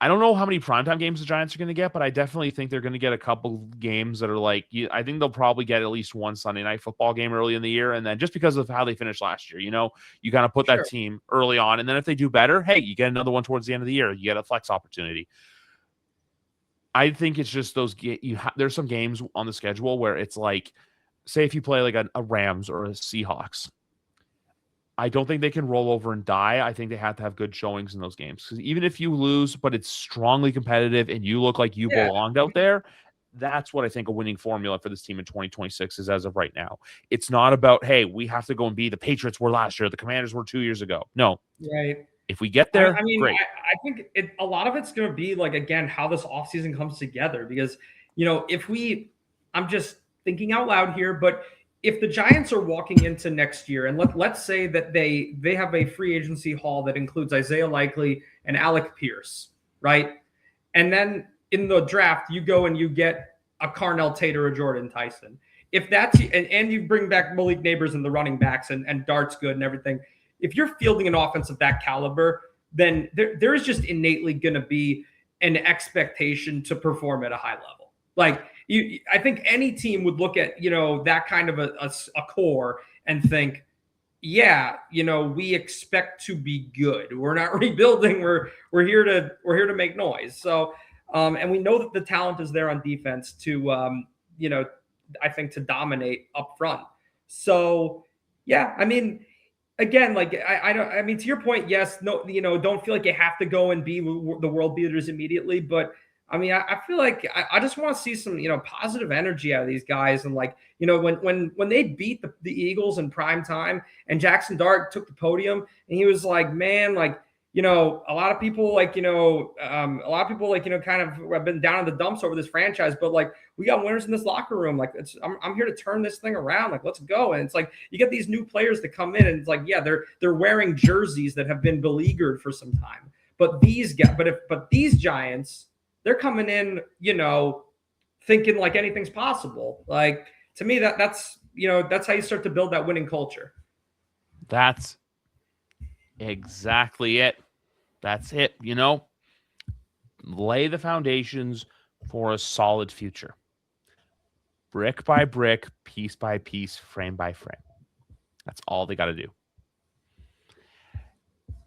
I don't know how many primetime games the Giants are going to get, but I definitely think they're going to get a couple games that are like, I think they'll probably get at least one Sunday night football game early in the year. And then just because of how they finished last year, you kind of put that team early on. And then if they do better, hey, you get another one towards the end of the year. You get a flex opportunity. I think it's just those, there's some games on the schedule where it's like, say if you play like a Rams or a Seahawks, I don't think they can roll over and die. I think they have to have good showings in those games. Because even if you lose, but it's strongly competitive and you look like you belonged out there, that's what I think a winning formula for this team in 2026 is as of right now. It's not about, hey, we have to go and be the Patriots were last year, the Commanders were 2 years ago. No. Right. If we get there, great. I think a lot of it's going to be like, again, how this offseason comes together. Because, I'm just thinking out loud here, but if the Giants are walking into next year, and let's say that they have a free agency haul that includes Isaiah Likely and Alec Pierce, right? And then in the draft, you go and you get a Carnell Tate or a Jordan Tyson. If that's and you bring back Malik Neighbors and the running backs and Dart's good and everything. If you're fielding an offense of that caliber, then there is just innately going to be an expectation to perform at a high level. Like I think any team would look at, that kind of a core and think, yeah, we expect to be good. We're not rebuilding. We're here to make noise. So, and we know that the talent is there on defense to, I think to dominate up front. So, yeah, I mean, again, like I mean, to your point, yes, no, don't feel like you have to go and be the world beaters immediately, but I mean, I feel like I just want to see some, positive energy out of these guys. And like, when they beat the Eagles in prime time and Jackson Dart took the podium and he was like, man, like, a lot of people like, kind of have been down in the dumps over this franchise, but like, we got winners in this locker room. Like I'm here to turn this thing around. Like, let's go. And it's like, you get these new players that come in and it's like, yeah, they're wearing jerseys that have been beleaguered for some time, but these guys, but these Giants, they're coming in, thinking like anything's possible. Like, to me, that's how you start to build that winning culture. That's exactly it. That's it. Lay the foundations for a solid future. Brick by brick, piece by piece, frame by frame. That's all they got to do.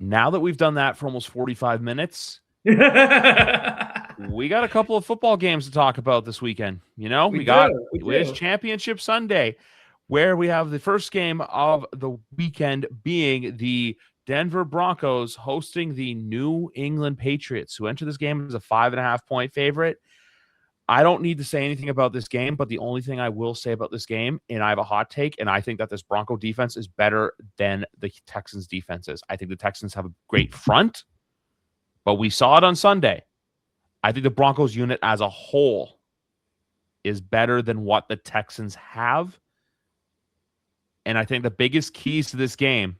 Now that we've done that for almost 45 minutes, we got a couple of football games to talk about this weekend. It's Championship Sunday, where we have the first game of the weekend being the Denver Broncos hosting the New England Patriots, who enter this game as a 5.5-point favorite. I don't need to say anything about this game, but the only thing I will say about this game, and I have a hot take, and I think that this Bronco defense is better than the Texans defense is. I think the Texans have a great front, but we saw it on Sunday. I think the Broncos unit as a whole is better than what the Texans have. And I think the biggest keys to this game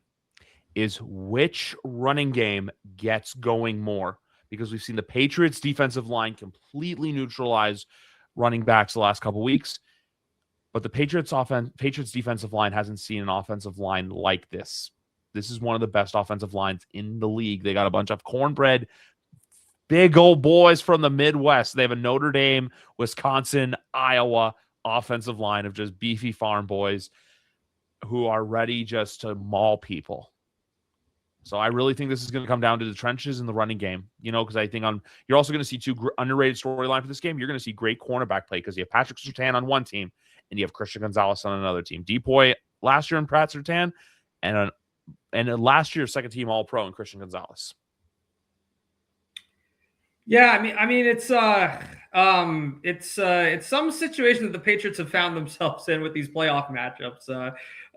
is which running game gets going more, because we've seen the Patriots defensive line completely neutralize running backs the last couple weeks. But the Patriots defensive line hasn't seen an offensive line like this. This is one of the best offensive lines in the league. They got a bunch of cornbread, big old boys from the Midwest. They have a Notre Dame, Wisconsin, Iowa offensive line of just beefy farm boys who are ready just to maul people. So I really think this is going to come down to the trenches in the running game, because I think you're also going to see two underrated storyline for this game. You're going to see great cornerback play because you have Patrick Surtain on one team and you have Christian Gonzalez on another team. Depoy last year in Pat Surtain and last year second team All-Pro in Christian Gonzalez. Yeah, I mean, it's some situation that the Patriots have found themselves in with these playoff matchups.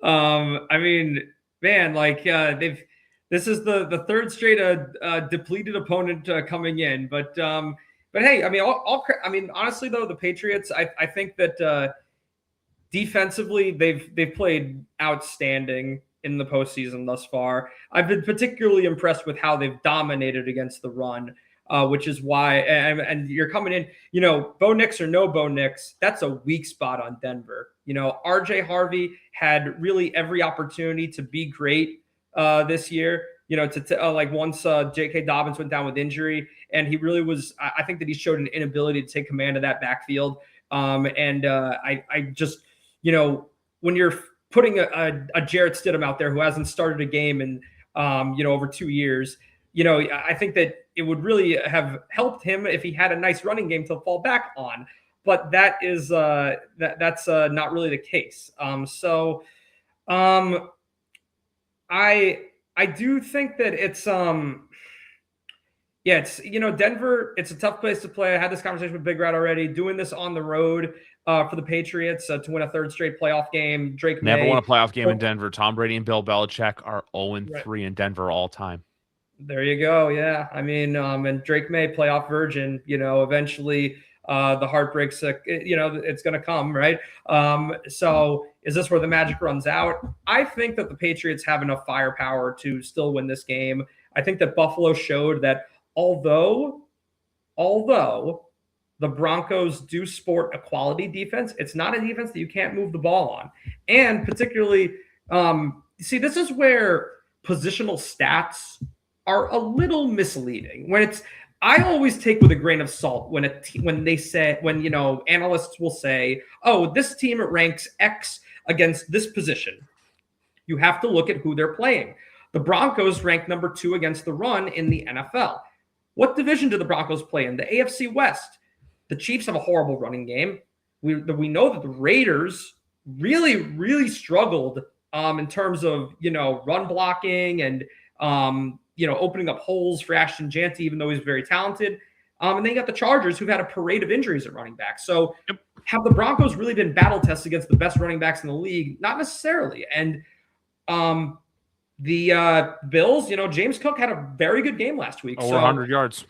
I mean, man, like this is the third straight depleted opponent coming in, but hey, I mean, honestly though, the Patriots, I think that defensively they've played outstanding in the postseason thus far. I've been particularly impressed with how they've dominated against the run. Which is why, and you're coming in, Bo Nix or no Bo Nix, that's a weak spot on Denver. RJ Harvey had really every opportunity to be great this year, like once J.K. Dobbins went down with injury, and he really was, I think that he showed an inability to take command of that backfield. I just, when you're putting a Jarrett Stidham out there who hasn't started a game in, over 2 years, I think that it would really have helped him if he had a nice running game to fall back on, but that is that's not really the case. I do think that it's Denver, it's a tough place to play. I had this conversation with Big Rat already. Doing this on the road for the Patriots to win a third straight playoff game. Drake never May won a playoff game in Denver. Tom Brady and Bill Belichick are 0-3 in Denver all time. There you go. Yeah. I mean, and Drake May, playoff virgin, eventually the heartbreaks, it's going to come, right? So is this where the magic runs out? I think that the Patriots have enough firepower to still win this game. I think that Buffalo showed that although the Broncos do sport a quality defense, it's not a defense that you can't move the ball on. And particularly, see, this is where positional stats are a little misleading. I always take with a grain of salt when analysts will say, "Oh, this team ranks X against this position." You have to look at who they're playing. The Broncos ranked number 2 against the run in the NFL. What division do the Broncos play in? The AFC West. The Chiefs have a horrible running game. We know that the Raiders really, really struggled in terms of, run blocking and, opening up holes for Ashton Janty, even though he's very talented. And then you got the Chargers, who've had a parade of injuries at running back. So have the Broncos really been battle tested against the best running backs in the league? Not necessarily. And the Bills, James Cook had a very good game last week. Over 100 yards.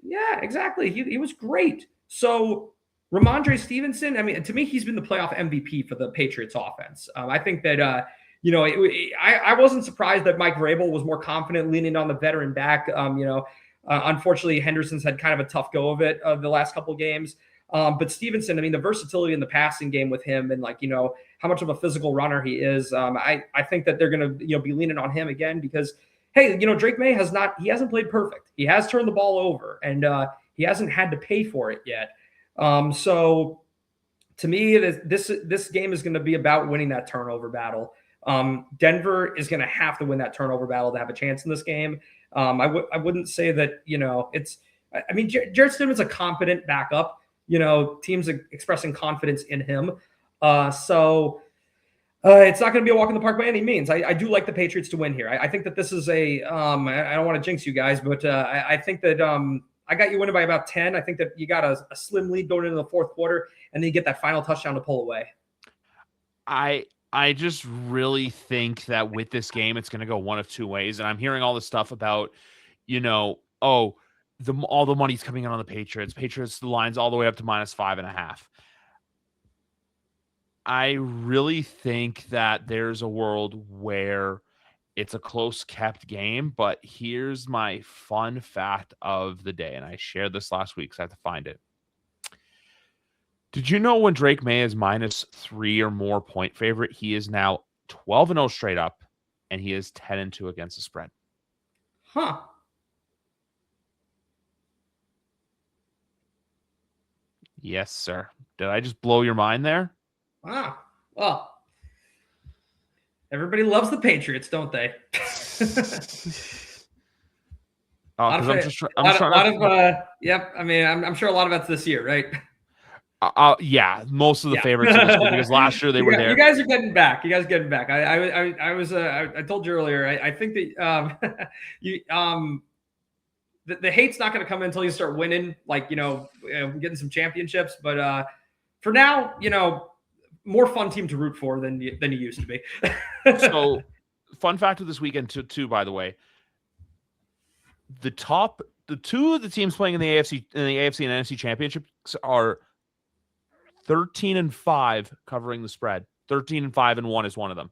Yeah, exactly. He was great. So Ramondre Stevenson, I mean, to me, he's been the playoff MVP for the Patriots offense. I think that, I wasn't surprised that Mike Vrabel was more confident leaning on the veteran back. Unfortunately, Henderson's had kind of a tough go of it the last couple of games. But Stevenson, I mean, the versatility in the passing game with him and how much of a physical runner he is. I think that they're going to, be leaning on him again because, hey, Drake May hasn't played perfect. He has turned the ball over and he hasn't had to pay for it yet. So to me, this game is going to be about winning that turnover battle. Denver is going to have to win that turnover battle to have a chance in this game. I wouldn't say that, Jared Stidham's a competent backup, teams are expressing confidence in him. So it's not going to be a walk in the park by any means. I do like the Patriots to win here. I think that this is I don't want to jinx you guys, but I think that I got you winning by about 10. I think that you got a slim lead going into the fourth quarter, and then you get that final touchdown to pull away. I just really think that with this game, it's going to go one of two ways. And I'm hearing all this stuff about, all the money's coming in on the Patriots. Patriots, the line's all the way up to -5.5. I really think that there's a world where it's a close kept game, but here's my fun fact of the day. And I shared this last week, so I have to find it. Did you know when Drake May is -3 or more point favorite, he is now 12-0 straight up, and he is 10-2 against the spread? Huh. Yes, sir. Did I just blow your mind there? Wow. Well, everybody loves the Patriots, don't they? Yep. I mean, I'm sure a lot of that's this year, right? Yeah, most of the favorites because last year they were there. You guys are getting back. I told you earlier. I think that the hate's not going to come until you start winning, getting some championships. But for now, more fun team to root for than you used to be. So, fun fact of this weekend too. By the way, the two of the teams playing in the AFC and NFC championships are 13-5 covering the spread. 13-5-1 is one of them.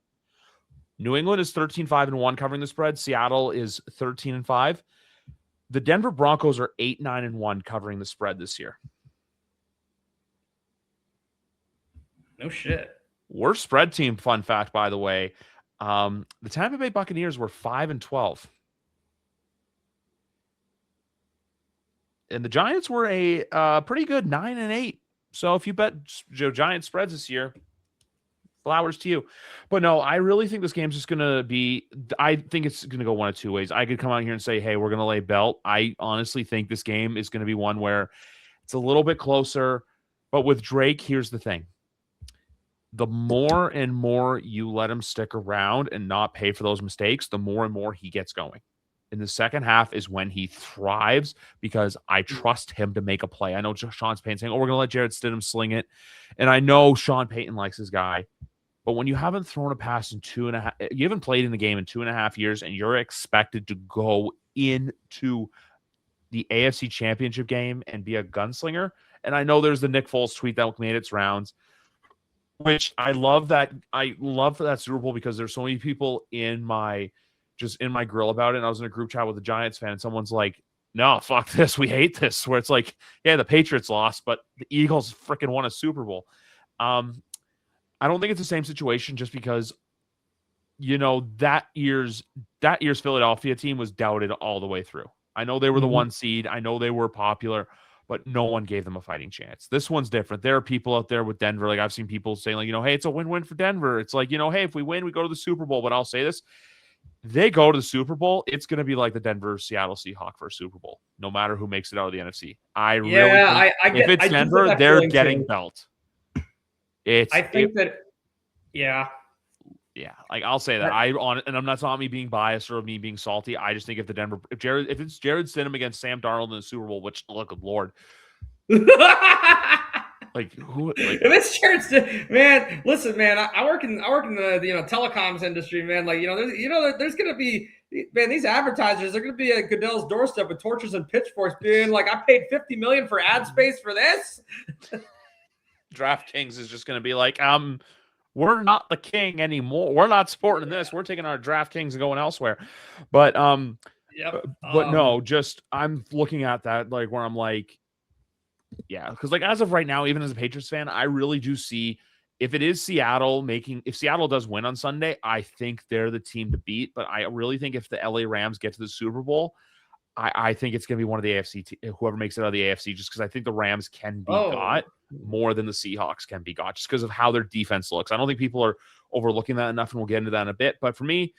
New England is 13-5-1 covering the spread. Seattle is 13-5. The Denver Broncos are 8-9-1 covering the spread this year. No shit. Worst spread team, fun fact, by the way. The Tampa Bay Buccaneers were 5-12. And the Giants were a pretty good 9-8. So if you bet Giant spreads this year, flowers to you. But no, I really think this game's just going to be – I think it's going to go one of two ways. I could come out here and say, hey, we're going to lay belt. I honestly think this game is going to be one where it's a little bit closer. But with Drake, here's the thing. The more and more you let him stick around and not pay for those mistakes, the more and more he gets going. In the second half is when he thrives because I trust him to make a play. I know Sean Payton saying, we're going to let Jared Stidham sling it. And I know Sean Payton likes his guy. But when you haven't thrown a pass in 2.5, you haven't played in the game in 2.5 years, and you're expected to go into the AFC Championship game and be a gunslinger. And I know there's the Nick Foles tweet that made its rounds, which I love that. I love for that Super Bowl because there's so many people in my grill about it. And I was in a group chat with a Giants fan, and someone's like, no, fuck this. We hate this. Where it's like, yeah, the Patriots lost, but the Eagles freaking won a Super Bowl. I don't think it's the same situation just because, that year's Philadelphia team was doubted all the way through. I know they were the one seed. I know they were popular, but no one gave them a fighting chance. This one's different. There are people out there with Denver. Like I've seen people saying like, hey, it's a win-win for Denver. It's like, hey, if we win, we go to the Super Bowl. But I'll say this, they go to the Super Bowl, it's going to be like the Denver-Seattle Seahawks first Super Bowl, no matter who makes it out of the NFC. I really think if it's Denver, they're getting belt. Yeah. Like I'll say that. And I'm not talking me being biased or me being salty. I just think if it's Jared Stidham against Sam Darnold in the Super Bowl, which look, Lord, like who? Like, if it's Jared, man, listen, man, I work in the telecoms industry, man. Like there's gonna be, man, these advertisers are gonna be at Goodell's doorstep with torches and pitchforks, being like, I paid $50 million for ad space for this. DraftKings is just gonna be like, we're not the king anymore. We're not supporting this. We're taking our DraftKings and going elsewhere. But no, just I'm looking at that like where I'm like, yeah, because like as of right now, even as a Patriots fan, I really do see if it is Seattle if Seattle does win on Sunday, I think they're the team to beat. But I really think if the LA Rams get to the Super Bowl, I think it's going to be one of the AFC, whoever makes it out of the AFC, just because I think the Rams can be got more than the Seahawks can be got, just because of how their defense looks. I don't think people are overlooking that enough, and we'll get into that in a bit. But for me,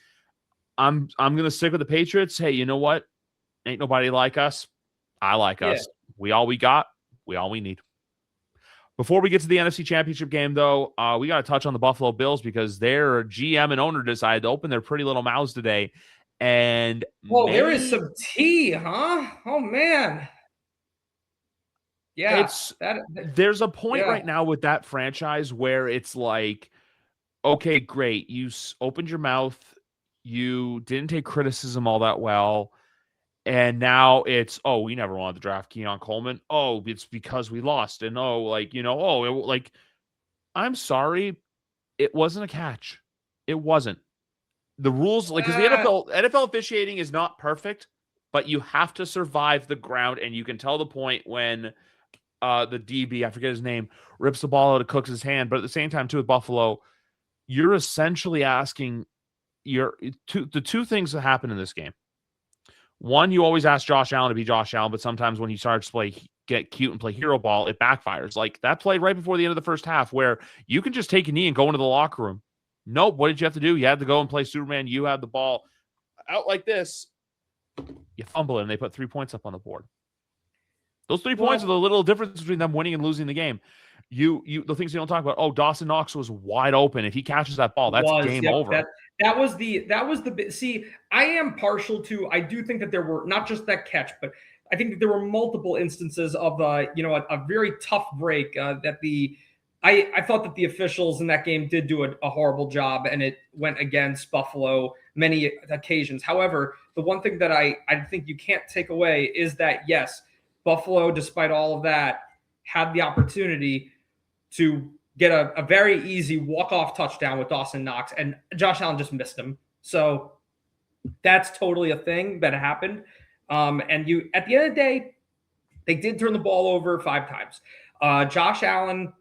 I'm going to stick with the Patriots. Hey, you know what? Ain't nobody like us. I like us. We all we got. We all we need. Before we get to the NFC Championship game, though, we got to touch on the Buffalo Bills because their GM and owner decided to open their pretty little mouths today. And there is some tea, huh? Oh man, yeah. There's a point right now with that franchise where it's like, okay, great, you opened your mouth, you didn't take criticism all that well, and now it's we never wanted to draft Keon Coleman. Oh, it's because we lost, and I'm sorry, it wasn't a catch. It wasn't. The rules, like, because the NFL officiating is not perfect, but you have to survive the ground, and you can tell the point when the DB, I forget his name, rips the ball out of Cooks' hand. But at the same time, too, with Buffalo, you're essentially asking the two things that happen in this game. One, you always ask Josh Allen to be Josh Allen, but sometimes when he starts to get cute and play hero ball, it backfires. Like that play right before the end of the first half where you can just take a knee and go into the locker room. Nope. What did you have to do? You had to go and play Superman. You had the ball out like this. You fumble it, and they put 3 points up on the board. Those 3 points are the little difference between them winning and losing the game. The things you don't talk about. Dawson Knox was wide open. If he catches that ball, that's game over. That was the see. I am partial to. I do think that there were not just that catch, but I think that there were multiple instances of a very tough break I thought that the officials in that game did do a horrible job, and it went against Buffalo many occasions. However, the one thing that I think you can't take away is that, yes, Buffalo, despite all of that, had the opportunity to get a very easy walk-off touchdown with Dawson Knox, and Josh Allen just missed him. So that's totally a thing that happened. And at the end of the day, they did turn the ball over 5 times. Josh Allen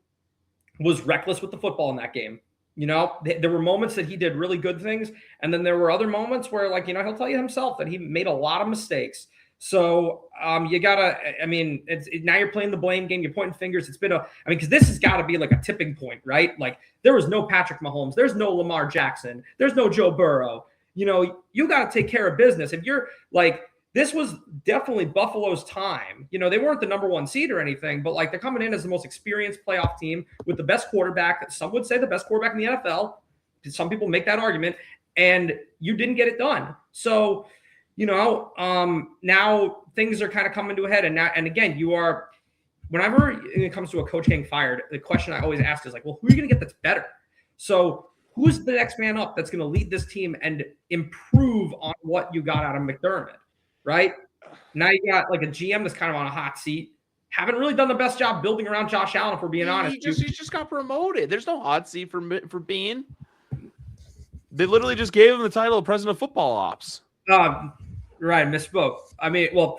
was reckless with the football in that game. There were moments that he did really good things, and then there were other moments where, he'll tell you himself that he made a lot of mistakes. So you gotta. Now you're playing the blame game. You're pointing fingers. It's been because this has got to be like a tipping point, right? Like there was no Patrick Mahomes. There's no Lamar Jackson. There's no Joe Burrow. You got to take care of business. If you're like. This was definitely Buffalo's time. They weren't the number 1 seed or anything, but they're coming in as the most experienced playoff team with the best quarterback. Some would say the best quarterback in the NFL. Some people make that argument, and you didn't get it done. So, now things are kind of coming to a head. And again, whenever it comes to a coach getting fired, the question I always ask is well, who are you going to get that's better? So who's the next man up that's going to lead this team and improve on what you got out of McDermott? Right now, you got a GM that's kind of on a hot seat. Haven't really done the best job building around Josh Allen, if we're being honest. He just got promoted. There's no hot seat for being. They literally just gave him the title of president of football ops. Right, misspoke.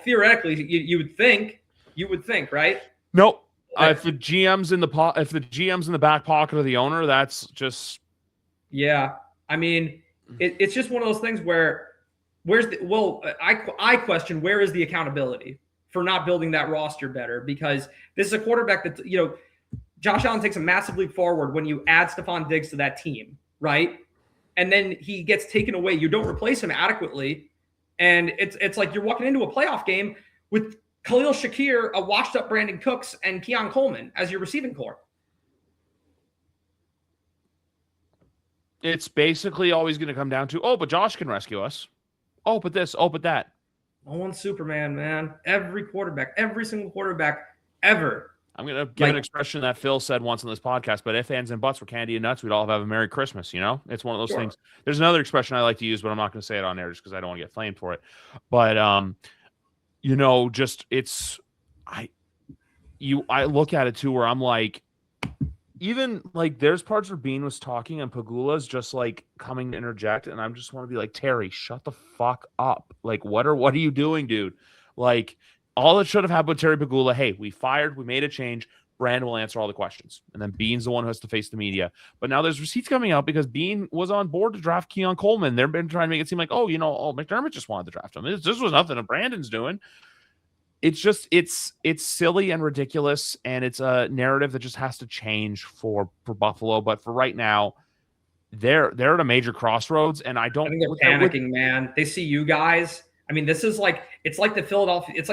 Theoretically, you would think, right? Nope. If the GM's in the back pocket of the owner, that's just. Yeah, it's just one of those things where. I question where is the accountability? for not building that roster better, because this is a quarterback that, Josh Allen takes a massive leap forward when you add Stephon Diggs to that team, right? And then he gets taken away. You don't replace him adequately. And it's like you're walking into a playoff game with Khalil Shakir, a washed-up Brandon Cooks, and Keon Coleman as your receiving core. It's basically always going to come down to, oh, but Josh can rescue us. Oh, but this, oh, but that. Oh, one Superman, man. Every single quarterback ever. I'm going to give an expression that Phil said once on this podcast, but if ands and buts were candy and nuts, we'd all have a Merry Christmas, It's one of those things. There's another expression I like to use, but I'm not going to say it on air just because I don't want to get flamed for it. But, I look at it too where I'm like, even like there's parts where Bean was talking and Pegula's just like coming to interject, and I just want to be like, Terry, shut the fuck up. Like, what are you doing, dude? Like, all that should have happened with Terry Pegula, hey, we made a change. Brand will answer all the questions. And then Bean's the one who has to face the media. But now there's receipts coming out because Bean was on board to draft Keon Coleman. They've been trying to make it seem like, McDermott just wanted to draft him. This was nothing that Brandon's doing. It's just it's silly and ridiculous, and it's a narrative that just has to change for Buffalo. But for right now, they're at a major crossroads, and I think they're panicking, man. They see you guys. I mean, this is like it's like the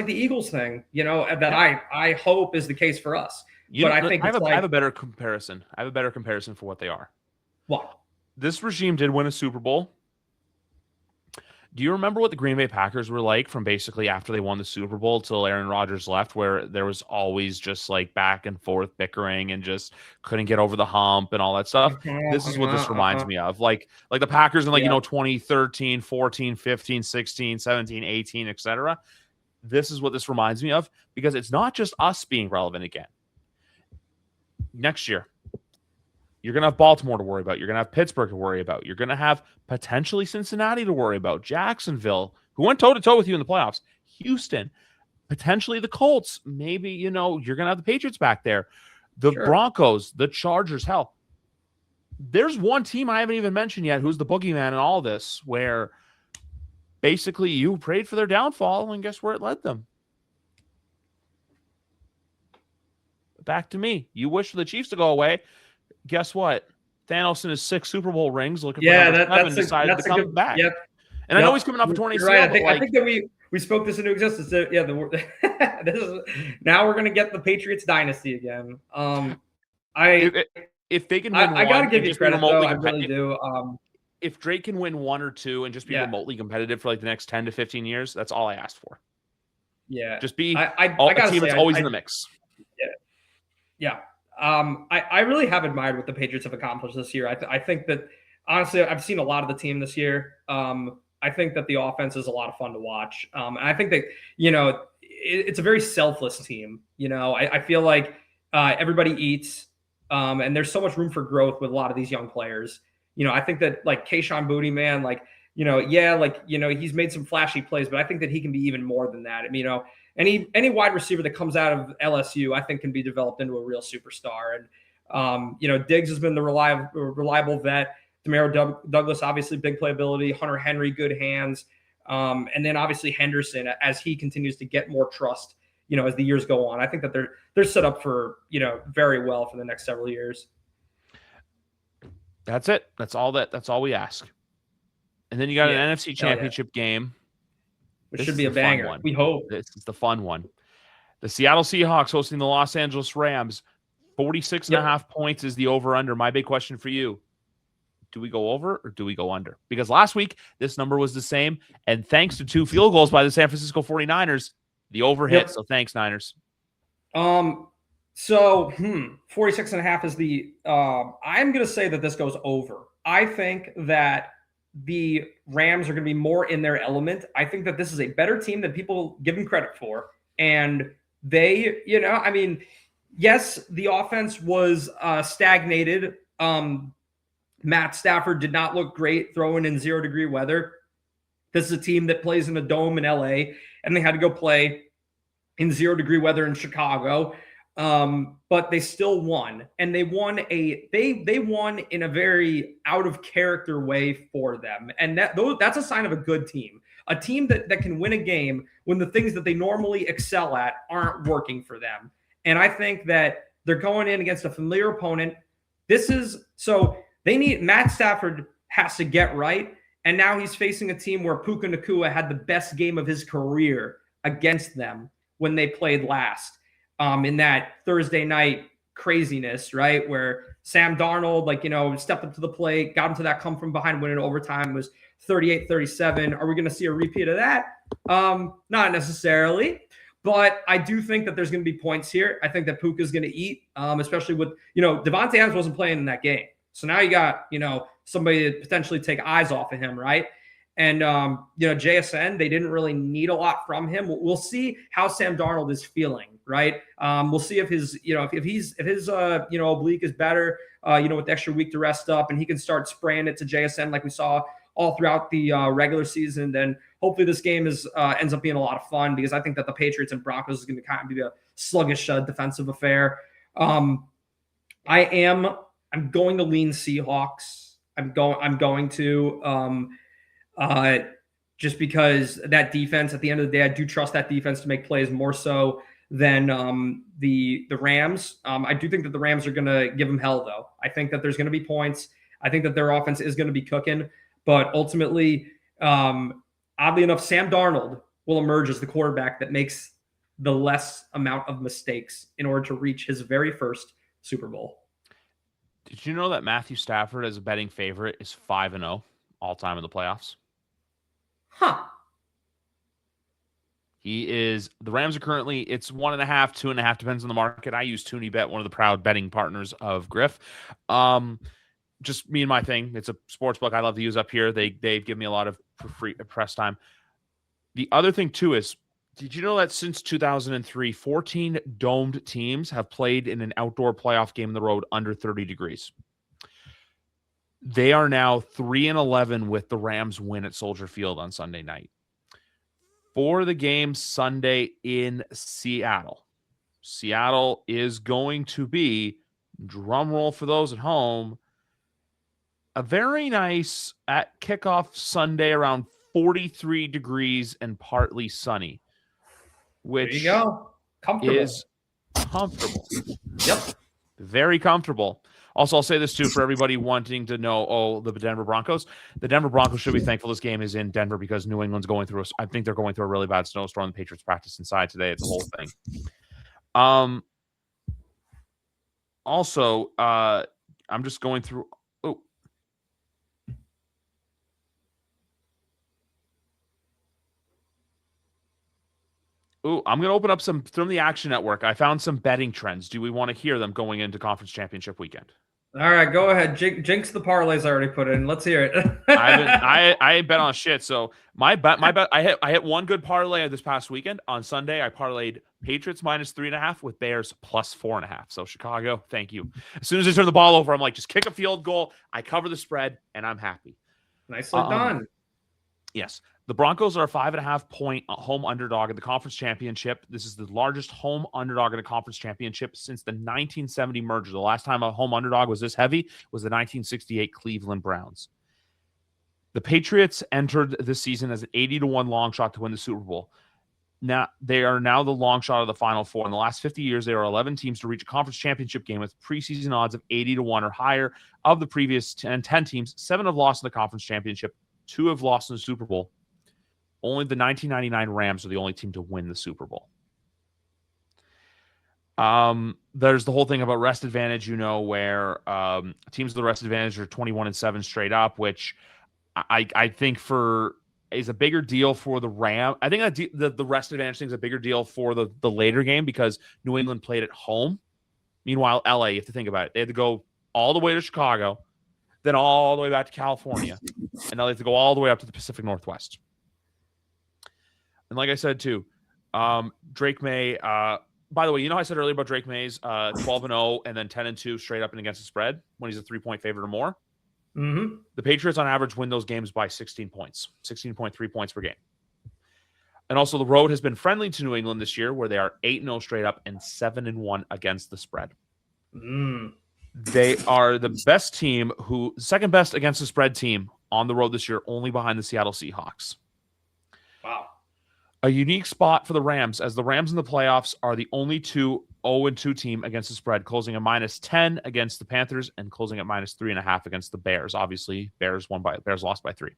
Eagles thing, that I hope is the case for us. I have a better comparison. I have a better comparison for what they are. What? This regime did win a Super Bowl. Do you remember what the Green Bay Packers were like from basically after they won the Super Bowl till Aaron Rodgers left, where there was always just like back and forth bickering and just couldn't get over the hump and all that stuff? This is what this reminds me of. Like the Packers in 2013, 14, 15, 16, 17, 18, etc. This is what this reminds me of, because it's not just us being relevant again. Next year, you're going to have Baltimore to worry about. You're going to have Pittsburgh to worry about. You're going to have potentially Cincinnati to worry about. Jacksonville, who went toe-to-toe with you in the playoffs. Houston, potentially the Colts. Maybe, you're going to have the Patriots back there. The Broncos, the Chargers. Hell, there's one team I haven't even mentioned yet who's the boogeyman in all this, where basically you prayed for their downfall, and guess where it led them? Back to me. You wish for the Chiefs to go away. Guess what? Thanos in his 6 Super Bowl rings looking for number 7 decided to come back. Yep. And I know he's coming off a torn ACL. Right. I think that we spoke this into existence. This is now we're gonna get the Patriots dynasty again. If they can win I gotta give you credit though. I really do. If Drake can win 1 or 2 and just be remotely competitive for like the next 10 to 15 years, that's all I asked for. Yeah. Just be a team that's always in the mix. Yeah. I really have admired what the Patriots have accomplished this year. I think that, honestly, I've seen a lot of the team this year. I think that the offense is a lot of fun to watch. And I think that, it's a very selfless team. I feel like everybody eats, and there's so much room for growth with a lot of these young players. I think that, like, Kayshon Boutte, man, he's made some flashy plays, but I think that he can be even more than that. I mean, any wide receiver that comes out of LSU, I think, can be developed into a real superstar. And, Diggs has been the reliable vet. Demaro Douglas, obviously big playability. Hunter Henry, good hands. And then obviously Henderson, as he continues to get more trust, as the years go on. I think that they're set up for, very well for the next several years. That's it. That's all we ask. And then you got an NFC Championship game. It should be a banger. We hope. This is the fun one. The Seattle Seahawks hosting the Los Angeles Rams. 46.5 points is the over-under. My big question for you, do we go over or do we go under? Because last week, this number was the same. And thanks to 2 field goals by the San Francisco 49ers, the over hit. So thanks, Niners. 46.5 is the I'm going to say that this goes over. I think that the Rams are going to be more in their element. I think that this is a better team than people give them credit for. And they, yes, the offense was stagnated. Matt Stafford did not look great throwing in 0-degree weather. This is a team that plays in a dome in LA, and they had to go play in 0-degree weather in Chicago. But they still won, and they won in a very out of character way for them. And that's a sign of a good team. a team that can win a game when the things that they normally excel at aren't working for them. And I think that they're going in against a familiar opponent. So they need Matt Stafford has to get right. And now he's facing a team where Puka Nacua had the best game of his career against them when they played last, in that Thursday night craziness, right? Where Sam Darnold, stepped up to the plate, got him to that come from behind win in overtime, was 38-37. Are we going to see a repeat of that? Not necessarily. But I do think that there's going to be points here. I think that Puka's going to eat, especially with, Devontae Adams wasn't playing in that game. So now you got, somebody to potentially take eyes off of him, right? And, JSN, they didn't really need a lot from him. We'll see how Sam Darnold is feeling, right? We'll see if his, if his oblique is better, with the extra week to rest up, and he can start spraying it to JSN like we saw all throughout the regular season. Then hopefully this game ends up being a lot of fun, because I think that the Patriots and Broncos is going to kind of be a sluggish defensive affair. I'm going to lean Seahawks. I'm going to just because that defense, at the end of the day, I do trust that defense to make plays more so than the Rams. I do think that the Rams are going to give them hell, though. I think that there's going to be points. I think that their offense is going to be cooking. But ultimately, oddly enough, Sam Darnold will emerge as the quarterback that makes the less amount of mistakes in order to reach his very first Super Bowl. Did you know that Matthew Stafford, as a betting favorite, is 5-0 all time in the playoffs? Huh. The Rams are currently, it's 1.5, 2.5, depends on the market. I use TunyBet, one of the proud betting partners of Griff. Just me and my thing. It's a sports book I love to use up here. They give me a lot of free press time. The other thing, too, is, did you know that since 2003, 14 domed teams have played in an outdoor playoff game on the road under 30 degrees? They are now 3-11 with the Rams win at Soldier Field on Sunday night. For the game Sunday in Seattle, Seattle is going to be, drum roll for those at home, a very nice at kickoff Sunday around 43 degrees and partly sunny, which there you go. Comfortable. Is comfortable. Yep. Very comfortable. Also, I'll say this too for everybody wanting to know, the Denver Broncos. The Denver Broncos should be thankful this game is in Denver, because New England's going through I think they're going through a really bad snowstorm. The Patriots practice inside today. It's a whole thing. Also, I'm just going through. I'm going to open up some from the Action Network. I found some betting trends. Do we want to hear them going into Conference Championship weekend? All right, go ahead. Jinx the parlays I already put in. Let's hear it. I bet on shit. So my bet. I hit one good parlay this past weekend. On Sunday, I parlayed Patriots -3.5 with Bears +4.5. So Chicago, thank you. As soon as I turn the ball over, I'm like, just kick a field goal. I cover the spread, and I'm happy. Nicely done. Yes. The Broncos are a 5.5-point home underdog in the conference championship. This is the largest home underdog in a conference championship since the 1970 merger. The last time a home underdog was this heavy was the 1968 Cleveland Browns. The Patriots entered this season as an 80-1 long shot to win the Super Bowl. Now they are now the long shot of the Final Four. In the last 50 years, there are 11 teams to reach a conference championship game with preseason odds of 80-1 or higher. Of the previous 10 teams, 7 have lost in the conference championship, 2 have lost in the Super Bowl. Only the 1999 Rams are the only team to win the Super Bowl. There's the whole thing about rest advantage, where teams with the rest advantage are 21-7 straight up, which I think is a bigger deal for the Rams. I think that the rest advantage thing is a bigger deal for the later game, because New England played at home. Meanwhile, LA, you have to think about it. They had to go all the way to Chicago, then all the way back to California, and now they have to go all the way up to the Pacific Northwest. And like I said, too, Drake May, by the way, I said earlier about Drake May's 12-0 and then 10-2 straight up and against the spread when he's a 3-point favorite or more. Mm-hmm. The Patriots on average win those games by 16 points, 16.3 points per game. And also the road has been friendly to New England this year, where they are 8-0 straight up and 7-1 against the spread. They are the best team, second best against the spread team on the road this year, only behind the Seattle Seahawks. A unique spot for the Rams, as the Rams in the playoffs are the only 0-2 team against the spread, closing a -10 against the Panthers and closing at -3.5 against the Bears. Obviously, Bears lost by 3.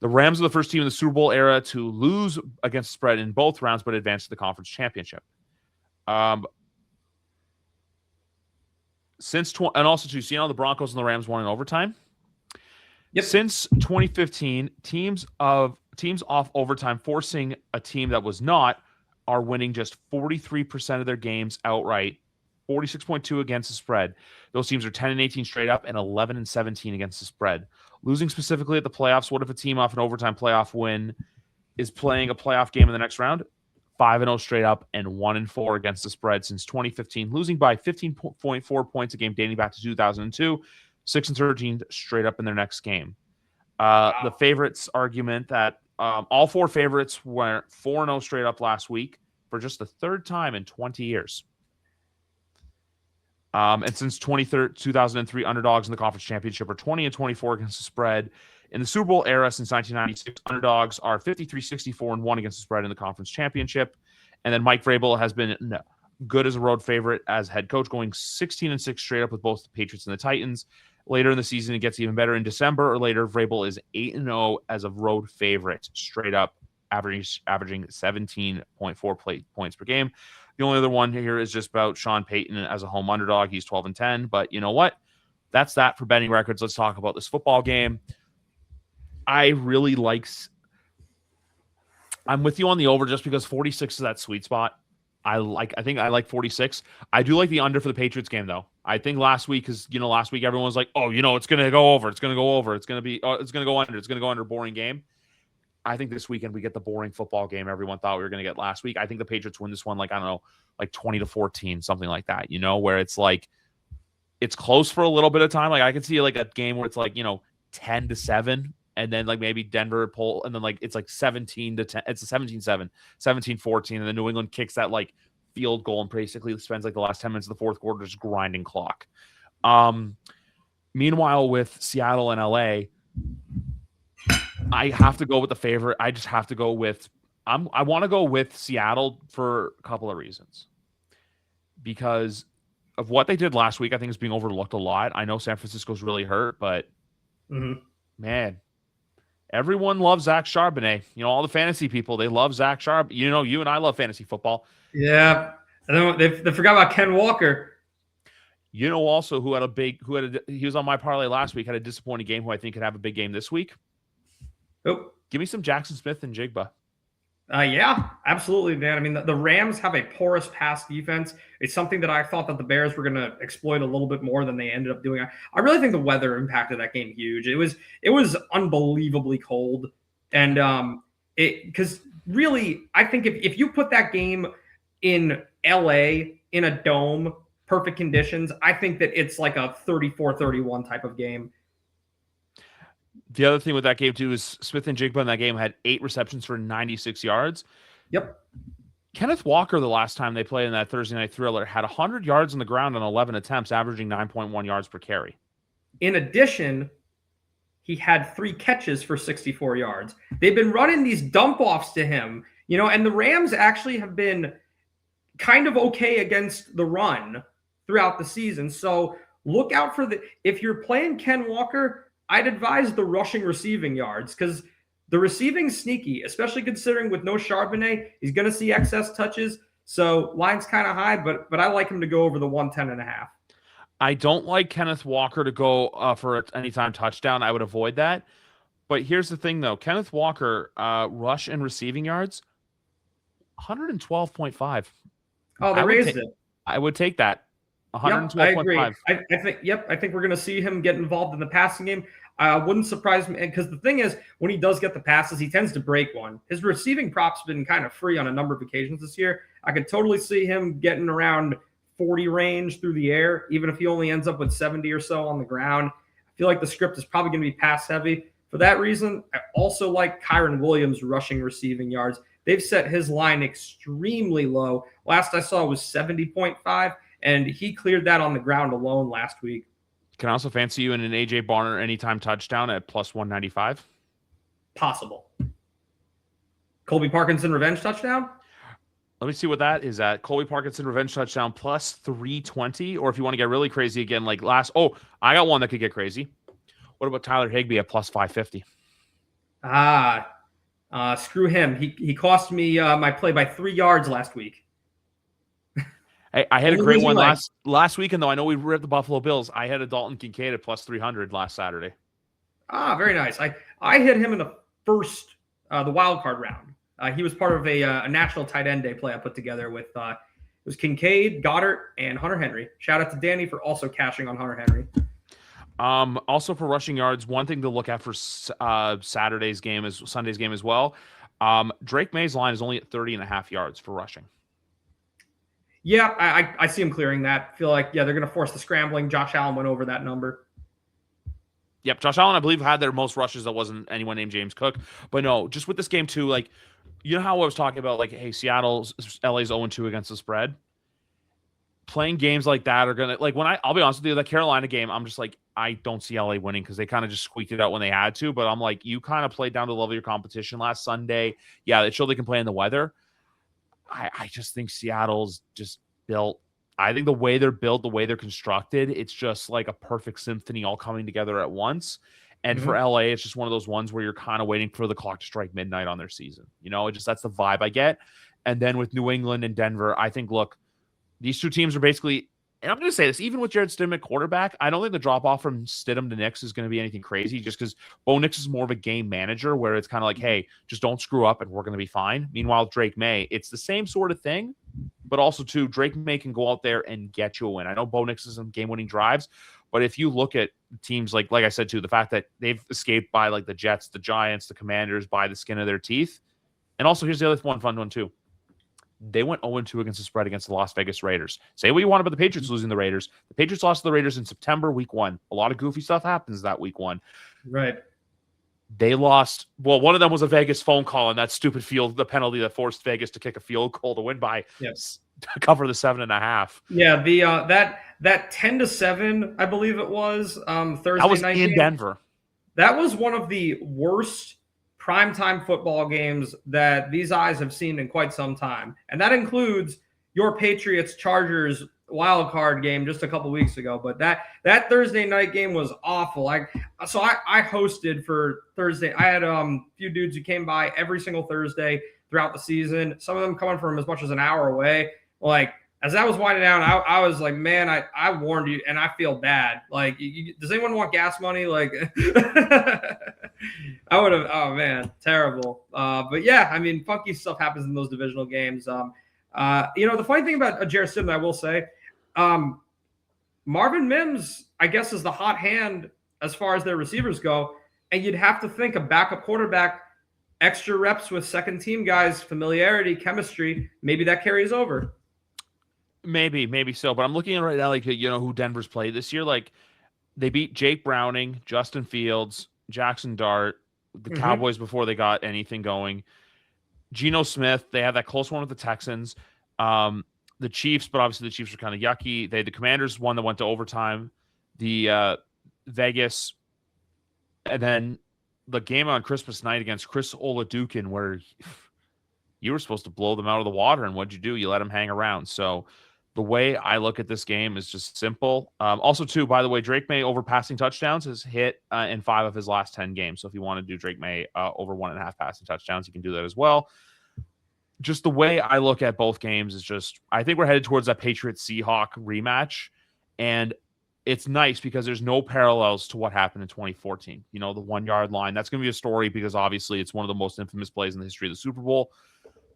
The Rams are the first team in the Super Bowl era to lose against the spread in both rounds, but advance to the conference championship. And also too, see how the Broncos and the Rams won in overtime. Yep. Since 2015, teams off overtime forcing a team that was not are winning just 43% of their games outright, 46.2 against the spread. Those teams are 10-18 straight up and 11-17 against the spread. Losing specifically at the playoffs, what if a team off an overtime playoff win is playing a playoff game in the next round? 5-0 straight up and 1-4 against the spread since 2015, losing by 15.4 points a game dating back to 2002, 6-13 straight up in their next game. The favorites argument that all 4 favorites were 4-0 straight up last week for just the 3rd time in 20 years. And since 2003, underdogs in the conference championship are 20-24 against the spread. In the Super Bowl era since 1996, underdogs are 53-64-1 against the spread in the conference championship. And then Mike Vrabel has been good as a road favorite as head coach, going 16-6 straight up with both the Patriots and the Titans. Later in the season, it gets even better. In December or later, Vrabel is 8-0 as a road favorite, straight up, averaging 17.4 points per game. The only other one here is just about Sean Payton as a home underdog. He's 12-10. But you know what? That's that for betting records. Let's talk about this football game. I really like. I'm with you on the over just because 46 is that sweet spot. I think I like 46. I do like the under for the Patriots game though. I think last week, because last week everyone was like, oh, it's going to go over. It's going to go over. It's going to go under. It's going to go under. Boring game. I think this weekend we get the boring football game everyone thought we were going to get last week. I think the Patriots win this one, like, I don't know, like 20-14, something like that, where it's like, it's close for a little bit of time. Like I could see like a game where it's like, 10-7, and then like maybe Denver pull, and then like it's like 17-10. It's a 17-7, 17-14, and then New England kicks that like field goal and basically spends like the last 10 minutes of the fourth quarter just grinding clock. Meanwhile, with Seattle and LA, I have to go with the favorite. I just have to go with I want to go with Seattle for a couple of reasons. Because of what they did last week, I think is being overlooked a lot. I know San Francisco's really hurt, but man, everyone loves Zach Charbonnet. All the fantasy people, they love Zach Charbonnet. You and I love fantasy football. Yeah. They forgot about Ken Walker. Also he was on my parlay last week, had a disappointing game, who I think could have a big game this week. Oh, give me some Jackson Smith and Jigba. Yeah, absolutely, man. I mean, the Rams have a porous pass defense. It's something that I thought that the Bears were going to exploit a little bit more than they ended up doing. I really think the weather impacted that game huge. It was unbelievably cold, and because really, I think if you put that game in LA in a dome, perfect conditions, I think that it's like a 34-31 type of game. The other thing with that game, too, is Smith and Jigba in that game had 8 receptions for 96 yards. Yep. Kenneth Walker, the last time they played in that Thursday night thriller, had 100 yards on the ground on 11 attempts, averaging 9.1 yards per carry. In addition, he had 3 catches for 64 yards. They've been running these dump-offs to him, and the Rams actually have been kind of okay against the run throughout the season. So look out for if you're playing Ken Walker, I'd advise the rushing receiving yards, because the receiving's sneaky, especially considering with no Charbonnet, he's going to see excess touches. So line's kind of high, but I like him to go over the 110.5. I don't like Kenneth Walker to go for an anytime touchdown. I would avoid that. But here's the thing, though. Kenneth Walker, rush and receiving yards, 112.5. Oh, they raised it. I would take that. 112.5. Yep, I agree. I think we're going to see him get involved in the passing game. Wouldn't surprise me, because the thing is, when he does get the passes, he tends to break one. His receiving prop's been kind of free on a number of occasions this year. I could totally see him getting around 40 range through the air, even if he only ends up with 70 or so on the ground. I feel like the script is probably going to be pass heavy. For that reason, I also like Kyren Williams rushing receiving yards. They've set his line extremely low. Last I saw was 70.5, and he cleared that on the ground alone last week. Can I also fancy you in an A.J. Barner anytime touchdown at plus 195? Possible. Colby Parkinson revenge touchdown. Let me see what that is at. Colby Parkinson revenge touchdown plus 320. Or if you want to get really crazy again, like last. Oh, I got one that could get crazy. What about Tyler Higbee at plus 550? Screw him. He cost me my play by 3 yards last week. I had a great one last weekend, though. I know we ripped the Buffalo Bills. I had a Dalton Kincaid at plus 300 last Saturday. Very nice. I hit him in the first, the wild card round. He was part of a national tight end day play I put together with it was Kincaid, Goddard, and Hunter Henry. Shout out to Danny for also cashing on Hunter Henry. Also for rushing yards, one thing to look at for Sunday's game as well. Drake May's line is only at 30.5 yards for rushing. Yeah, I see him clearing that. Feel like, they're going to force the scrambling. Josh Allen went over that number. Yep, Josh Allen, I believe, had their most rushes. That wasn't anyone named James Cook. But no, just with this game too, like, you know how I was talking about, like, hey, LA's 0-2 against the spread? Playing games like that are going to, like, I'll be honest with you, that Carolina game, I'm just like, I don't see LA winning because they kind of just squeaked it out when they had to. But I'm like, you kind of played down to the level of your competition last Sunday. Yeah, they showed they can play in the weather. I just think Seattle's just built. I think the way they're built, the way they're constructed, it's just like a perfect symphony all coming together at once. And for LA, it's just one of those ones where you're kind of waiting for the clock to strike midnight on their season. You know, that's the vibe I get. And then with New England and Denver, I think, look, these two teams are basically, and I'm going to say this, even with Jared Stidham at quarterback, I don't think the drop-off from Stidham to Nix is going to be anything crazy just because Bo Nix is more of a game manager where it's kind of like, hey, just don't screw up and we're going to be fine. Meanwhile, Drake May, it's the same sort of thing, but also, too, Drake May can go out there and get you a win. I know Bo Nix is in game-winning drives, but if you look at teams like I said, too, the fact that they've escaped by like the Jets, the Giants, the Commanders by the skin of their teeth. And also, here's the other fun one, too. They went 0-2 against the spread against the Las Vegas Raiders. Say what you want about the Patriots losing the Raiders. The Patriots lost to the Raiders in September, week 1. A lot of goofy stuff happens that week 1. Right. They lost. Well, one of them was a Vegas phone call, and that stupid the penalty that forced Vegas to kick a field goal to win by to cover the 7.5. Yeah, the that 10-7, I believe it was Thursday that was night in game. Denver. That was one of the worst primetime football games that these eyes have seen in quite some time. And that includes your Patriots-Chargers wild card game just a couple weeks ago. But that Thursday night game was awful. I hosted for Thursday. I had a few dudes who came by every single Thursday throughout the season, some of them coming from as much as an hour away. Like, as that was winding down, I was like, man, I warned you, and I feel bad. Like, does anyone want gas money? Like, I would have. Oh man, terrible. But yeah, I mean, funky stuff happens in those divisional games. The funny thing about Jared Silberkleit, I will say, Marvin Mims, I guess, is the hot hand as far as their receivers go, and you'd have to think a backup quarterback, extra reps with second team guys, familiarity, chemistry, maybe that carries over. Maybe so. But I'm looking at right now, like, who Denver's played this year. Like, they beat Jake Browning, Justin Fields, Jackson Dart, the Cowboys before they got anything going. Geno Smith, they had that close one with the Texans. The Chiefs, but obviously the Chiefs were kind of yucky. They had the Commanders, one that went to overtime. The Vegas, and then the game on Christmas night against Chris Oladukin, where you were supposed to blow them out of the water, and what'd you do? You let them hang around. So the way I look at this game is just simple. Also, too, by the way, Drake May over passing touchdowns has hit in 5 of his last 10 games. So if you want to do Drake May over 1.5 passing touchdowns, you can do that as well. Just the way I look at both games is just, I think we're headed towards that Patriots-Seahawk rematch. And it's nice because there's no parallels to what happened in 2014. The 1-yard line. That's going to be a story because obviously it's one of the most infamous plays in the history of the Super Bowl.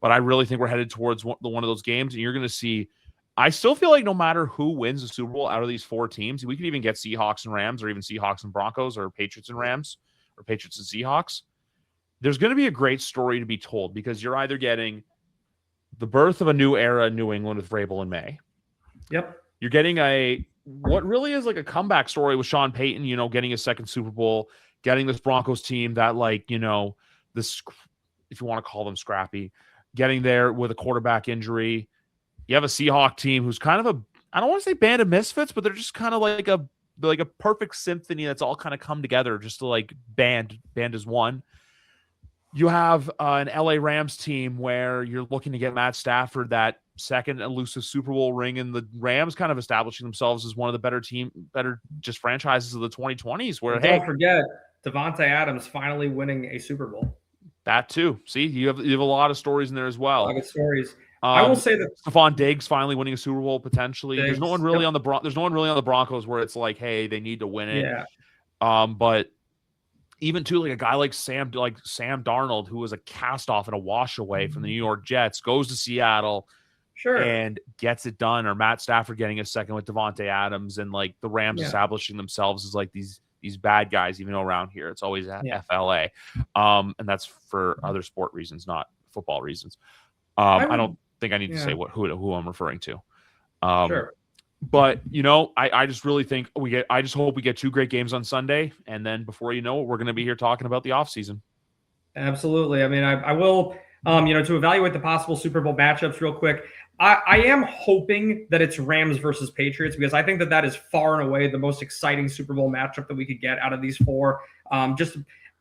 But I really think we're headed towards one of those games. And you're going to see, I still feel like no matter who wins the Super Bowl out of these 4 teams, we could even get Seahawks and Rams, or even Seahawks and Broncos, or Patriots and Rams, or Patriots and Seahawks. There's going to be a great story to be told because you're either getting the birth of a new era in New England with Vrabel and May. Yep. You're getting what really is like a comeback story with Sean Payton, getting his second Super Bowl, getting this Broncos team that, like, this, if you want to call them scrappy, getting there with a quarterback injury. You have a Seahawk team who's kind of I don't want to say band of misfits, but they're just kind of like a perfect symphony that's all kind of come together just to like band as one. You have an LA Rams team where you're looking to get Matt Stafford that second elusive Super Bowl ring, and the Rams kind of establishing themselves as one of the better just franchises of the 2020s. Where Don't forget Davante Adams finally winning a Super Bowl. That too. See, you have a lot of stories in there as well. A lot of good stories. I will say that Stephon Diggs finally winning a Super Bowl potentially. There's no one really on the Broncos where it's like, hey, they need to win it. Yeah. But even too, like a guy like Sam Darnold, who was a cast off and a wash away from the New York Jets, goes to Seattle, and gets it done. Or Matt Stafford getting a second with Davante Adams, and like the Rams establishing themselves as like these bad guys, even though around here it's always FLA, and that's for other sport reasons, not football reasons. I don't think I need to say who I'm referring to. But I just really think I just hope we get 2 great games on Sunday, and then before you know it, we're going to be here talking about the offseason. Absolutely. I mean, I will, to evaluate the possible Super Bowl matchups real quick. I am hoping that it's Rams versus Patriots, because I think that is far and away the most exciting Super Bowl matchup that we could get out of these 4. I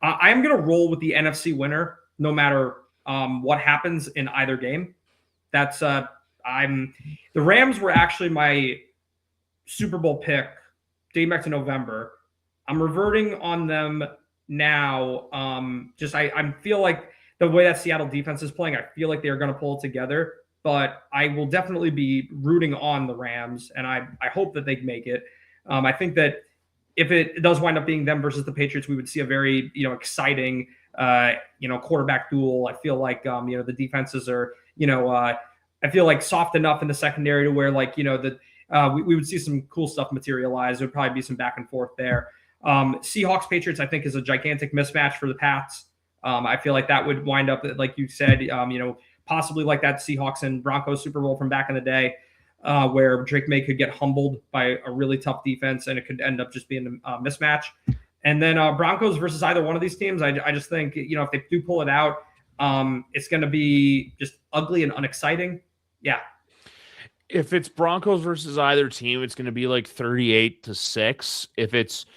am going to roll with the NFC winner, no matter what happens in either game. That's the Rams were actually my Super Bowl pick dating back to November. I'm reverting on them now. I feel like the way that Seattle defense is playing, I feel like they're going to pull it together, but I will definitely be rooting on the Rams, and I hope that they make it. I think that if it does wind up being them versus the Patriots, we would see a very, exciting, quarterback duel. I feel like, the defenses are, I feel like soft enough in the secondary to where, like, we would see some cool stuff materialize. There would probably be some back and forth there. Seahawks Patriots, I think, is a gigantic mismatch for the Pats. I feel like that would wind up, like you said, possibly like that Seahawks and Broncos Super Bowl from back in the day, where Drake May could get humbled by a really tough defense, and it could end up just being a mismatch. And then Broncos versus either one of these teams, I just think, if they do pull it out, it's going to be just ugly and unexciting. Yeah. If it's Broncos versus either team, it's going to be like 38-6. If it's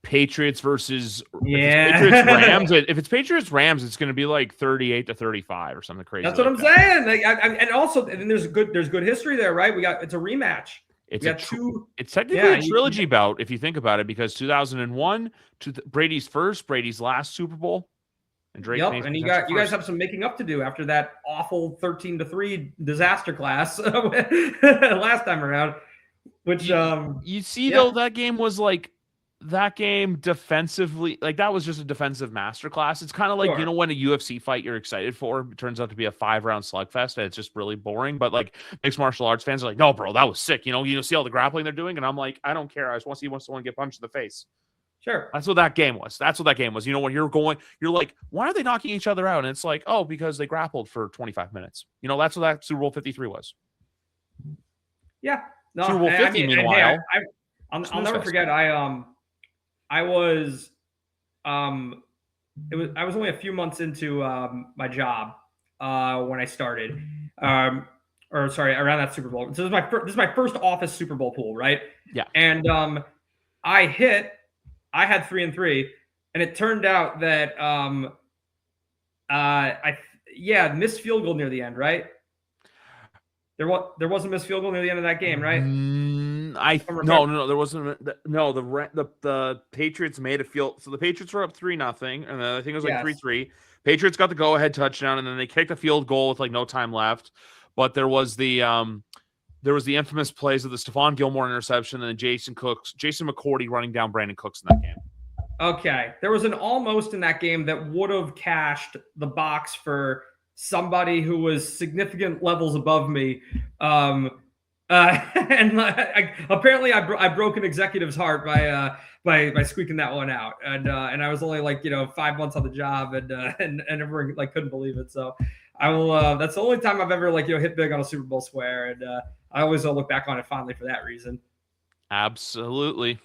Patriots versus Rams, if it's Patriots Rams, it's going to be like 38-35 or something crazy. That's what I'm saying. Like, and also, and there's good history there, right? It's a rematch. It's technically a trilogy bout if you think about it, because 2001 to Brady's first, Brady's last Super Bowl. And Drake, and you guys have some making up to do after that awful 13-3 disaster class last time around. Which you see though, that game was like defensively, like that was just a defensive masterclass. It's kind of like when a UFC fight you're excited for it turns out to be a 5-round slugfest and it's just really boring. But like mixed martial arts fans are like, no, bro, that was sick. You see all the grappling they're doing, and I'm like, I don't care. I just want to see someone get punched in the face. Sure. That's what that game was. When you're like, why are they knocking each other out? And it's like, oh, because they grappled for 25 minutes. That's what that Super Bowl 53 was. Yeah. No, Super Bowl 50, meanwhile. I'll never forget. I was only a few months into my job when I started. Around that Super Bowl. So this is my first office Super Bowl pool, right? Yeah. And I had 3-3, and it turned out that missed field goal near the end, right? There was a missed field goal near the end of that game, right? No, there wasn't. No, the Patriots made a field. So the Patriots were up 3-0, and then I think it was like 3-3. Patriots got the go-ahead touchdown, and then they kicked a field goal with like no time left. But there was the infamous plays of the Stephon Gilmore interception and Jason McCourty running down Brandon Cooks in that game. Okay. There was an almost in that game that would have cashed the box for somebody who was significant levels above me. Apparently I broke an executive's heart by squeaking that one out. And I was only 5 months on the job, and everyone couldn't believe it. So I will, that's the only time I've ever hit big on a Super Bowl square. And I always look back on it fondly for that reason. Absolutely.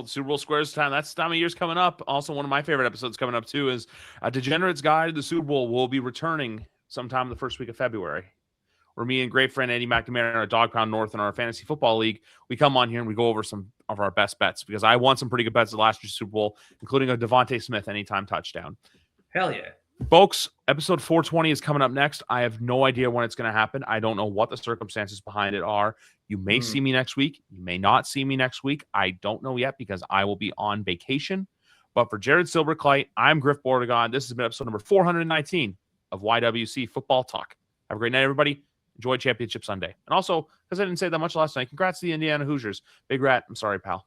Super Bowl squares time. That's the time of year's coming up. Also, one of my favorite episodes coming up too is a Degenerate's Guide to the Super Bowl will be returning sometime the first week of February, where me and great friend Andy McNamara at Dog Pound North in our fantasy football league, we come on here and we go over some of our best bets, because I won some pretty good bets at last year's Super Bowl, including a Devontae Smith anytime touchdown. Hell yeah. Folks, episode 420 is coming up next. I have no idea when it's going to happen. I don't know what the circumstances behind it are. You may see me next week. You may not see me next week. I don't know yet because I will be on vacation. But for Jared Silberkleit, I'm Griff Bordegon. This has been episode number 419 of YWC Football Talk. Have a great night, everybody. Enjoy Championship Sunday. And also, because I didn't say that much last night, congrats to the Indiana Hoosiers. Big Rat, I'm sorry, pal.